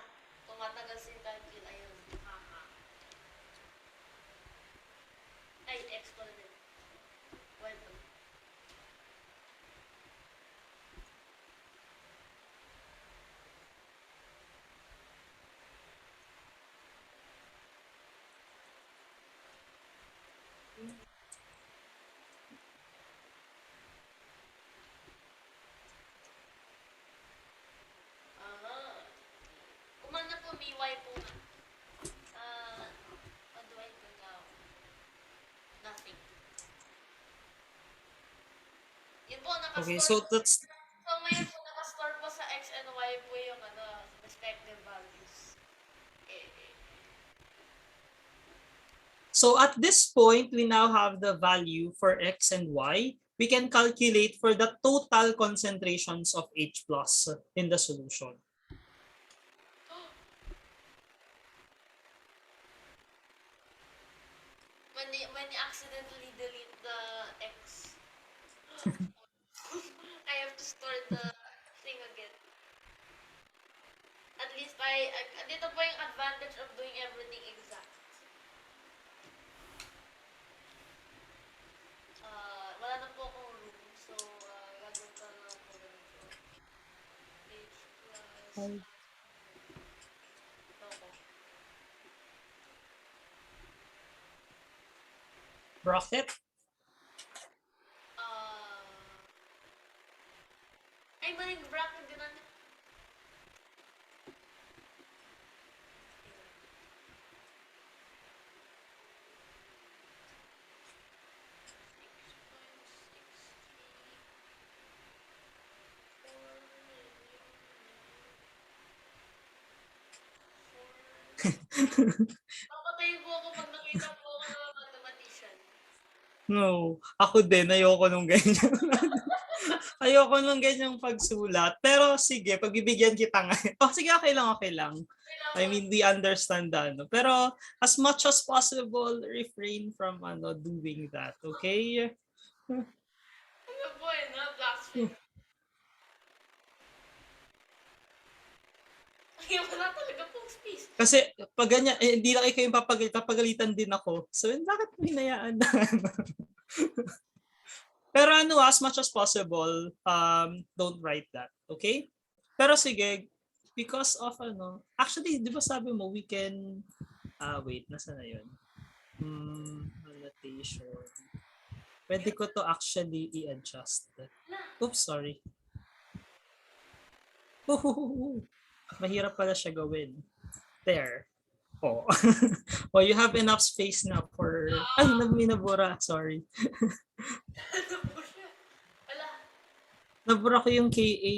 S2: Tumatagal si calcul. Ayun. X pala din. Y pala. Kumanda po, may y po nga. What do I do now? Nothing. Yun po, nakastore.
S1: Okay, so that's
S2: So ngayon po, nakastore po sa x and y po yung respective values.
S1: So at this point, we now have the value for X and Y. We can calculate for the total concentrations of H plus in the solution.
S2: When you accidentally delete the x, I have to store the thing again. At least dito po yung advantage of doing everything exact. Wala na po akong room, so gagawin ko na lang po ganito. H plus
S1: Bracket?
S2: Ay, maling bracket din natin. Papatayin po ako pag nakita po ako ng mathematician.
S1: No, ako din, ayoko nung ganyan. Ayoko nung ganyang pagsulat. Pero sige, pagbibigyan kita ngayon. Oh, sige, okay lang. I mean, we understand that. No? Pero as much as possible, refrain from doing that, okay?
S2: Ano po blasphemy. Ay, wala talaga pong space.
S1: Kasi pag ganyan, hindi lang ikaw yung papagalitan din ako. So, bakit mo hinayaan na? Pero as much as possible, don't write that, okay? Pero sige, because of actually, di ba sabi mo, we can, wait, nasa na yun? Annotation. Pwede ko to actually i-adjust. Oops, sorry. Mahirap pala siya gawin. There. Oh. Oh, you have enough space now for... Ay, nabura. Sorry.
S2: Wala.
S1: Nabura ko yung KA.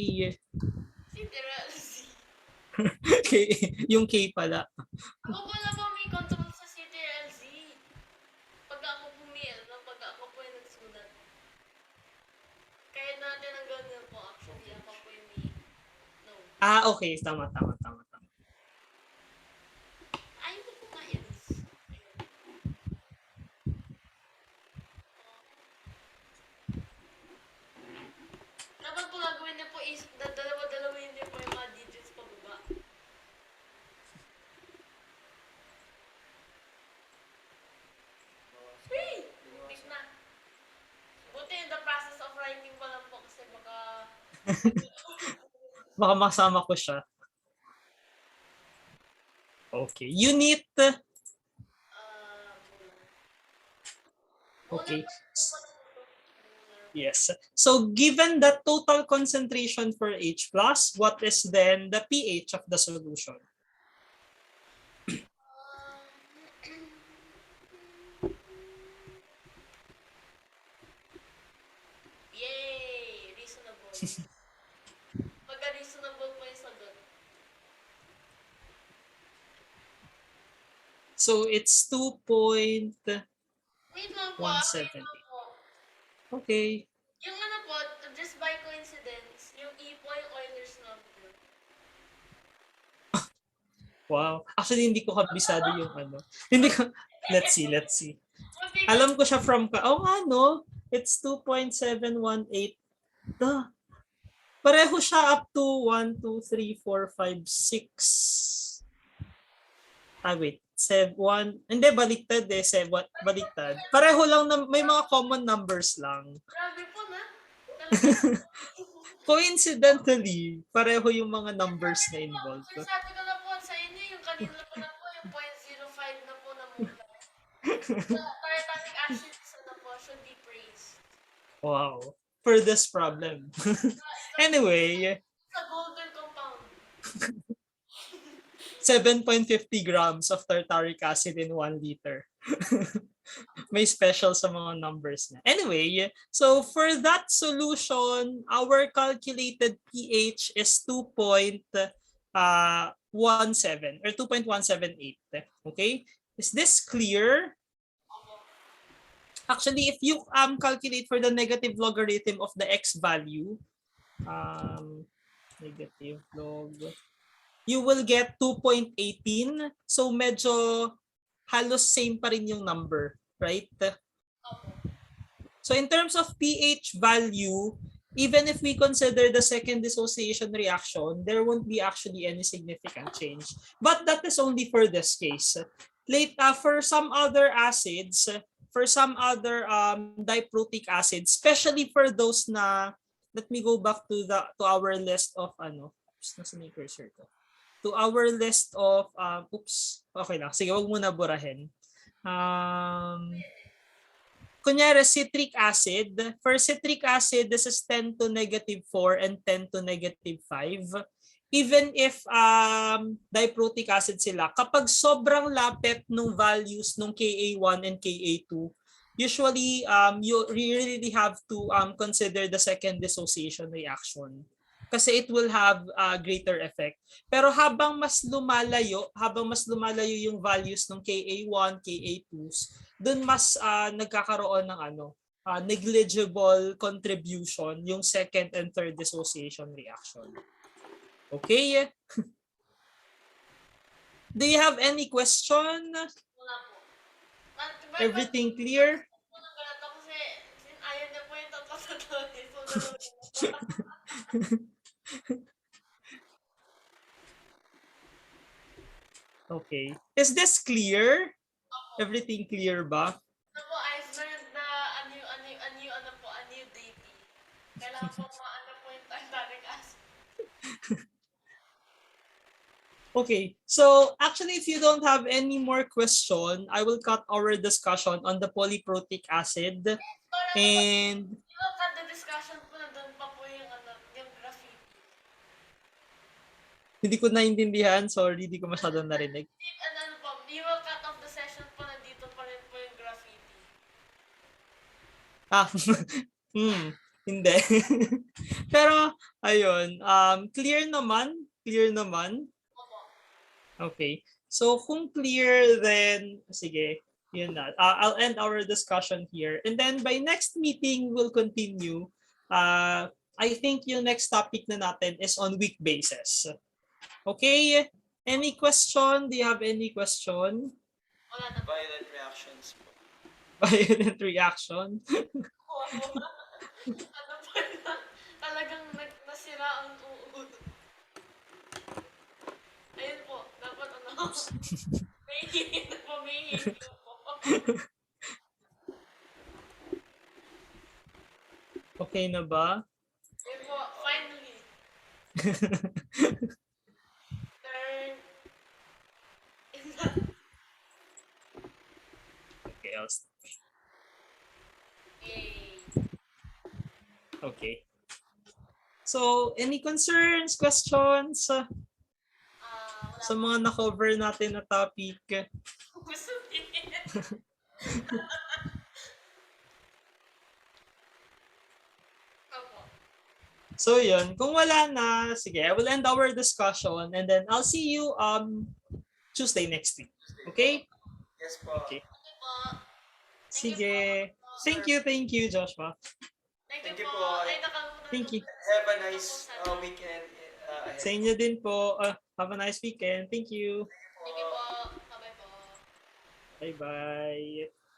S1: Yung K pala.
S2: Ako pala po may control sa CTRL-Z. Pag ako po may pag ako po yung nagsulat. ng ganyan po. Actually, ako po yung may no.
S1: Okay. Tama.
S2: Ayaw ko po ma-iris. Dapat po gagawin niyo po is dalawa-dalawin niyo po yung mga digits pababa. Wait! Big na. Buti in the process of writing pa lang po kasi baka...
S1: Baka masama ko siya. Okay. Unit. Okay. Yes. So given the total concentration for H plus, what is then the pH of the solution?
S2: Yay! Reasonable. Pagka-reasonable po yung sagot.
S1: So it's 2.170.
S2: Wait lang po. Wait lang po.
S1: Okay.
S2: Yung ano po, just by coincidence, yung E po yung Euler's number.
S1: Wow. Actually, hindi ko kabisado yung ano. Hindi ko. Let's see. Alam ko siya from... no. It's 2.718. Duh. Pareho siya up to 1, 2, 3, 4, 5, 6. Wait. 7, 1. Hindi, baliktad eh. 7, baliktad. Pareho lang, may mga common numbers lang.
S2: Grabe po na.
S1: Coincidentally, pareho yung mga numbers na involved.
S2: Sir, sabi ko na po sa inyo, yung kanina po na po, yung 0.05 na po na mula. Tertaric acids na po should be praised.
S1: Wow. For this problem. Anyway.
S2: Sa golden compound.
S1: 7.50 grams of tartaric acid in 1 liter. May special sa mga numbers na. Anyway, so for that solution, our calculated pH is 2.17 or 2.178. Okay? Is this clear? Actually, if you calculate for the negative logarithm of the x value, negative log, you will get 2.18. So medyo halos same pa rin yung number, right? So in terms of pH value, even if we consider the second dissociation reaction, there won't be actually any significant change. But that is only for this case. For some other acids, for some other diprotic acids, especially for those na, let me go back to our list of to our list of okay lang, sige, wag muna burahin. Kunyari, citric acid. For citric acid, this is 10 to negative 4 and 10 to negative 5. Even if diprotic acid sila, kapag sobrang lapit ng values ng Ka1 and Ka2, usually you really have to consider the second dissociation reaction. Kasi it will have a greater effect. Pero habang mas lumalayo yung values ng Ka1, Ka2s, dun mas nagkakaroon ng negligible contribution yung second and third dissociation reaction. Okay? Do you have any question?
S2: Wala po.
S1: Everything clear?
S2: Kasi ayaw na po yung tatlo sa doon.
S1: Okay. Is this clear? Everything clear ba?
S2: Ako, I've learned na a new deity. Kailangan po maano po yung tartaric acid.
S1: Okay. So actually, if you don't have any more question, I will cut our discussion on the polyprotic acid. And
S2: Yung kada discussion po, nandun pa po yung graffiti.
S1: Hindi ko naintindihan. Sorry, hindi ko masyadong narinig.
S2: You will cut off the session po, nandito pa rin po yung graffiti.
S1: Hindi. Pero, ayun. Clear naman. Okay. So, kung clear, then, sige, yun na. I'll end our discussion here. And then, by next meeting, we'll continue I think yung next topic na natin is on weak bases. Okay? Any question? Do you have any question?
S2: Wala na po.
S3: Violent reactions po.
S1: Violent reaction?
S2: Ano po na? Talagang nasira ang uod. Ayun po, dapat ano. May hihit na po, may hihit po.
S1: Okay na ba?
S2: Ayun po, finally. Turn.
S1: Okay, I'll stop.
S2: Yay.
S1: Okay. So, any concerns, questions
S2: Wala
S1: sa
S2: po.
S1: mga na-cover natin na topic?
S2: Gusto niya. Opo.
S1: So, yun. Kung wala na, sige, I will end our discussion and then I'll see you Tuesday next week. Okay?
S3: Yes po.
S1: Okay.
S2: Okay po.
S1: Sige. Thank you, Joshua.
S2: Thank
S3: Thank
S2: you
S3: you
S2: po.
S3: po.
S2: Ay, nakalimutan
S1: Thank
S2: ko.
S1: you.
S3: Have a nice weekend ahead.
S1: Sa inyo din po. Have a nice weekend. Thank you.
S2: Thank you po. Bye-bye po.
S1: Bye-bye.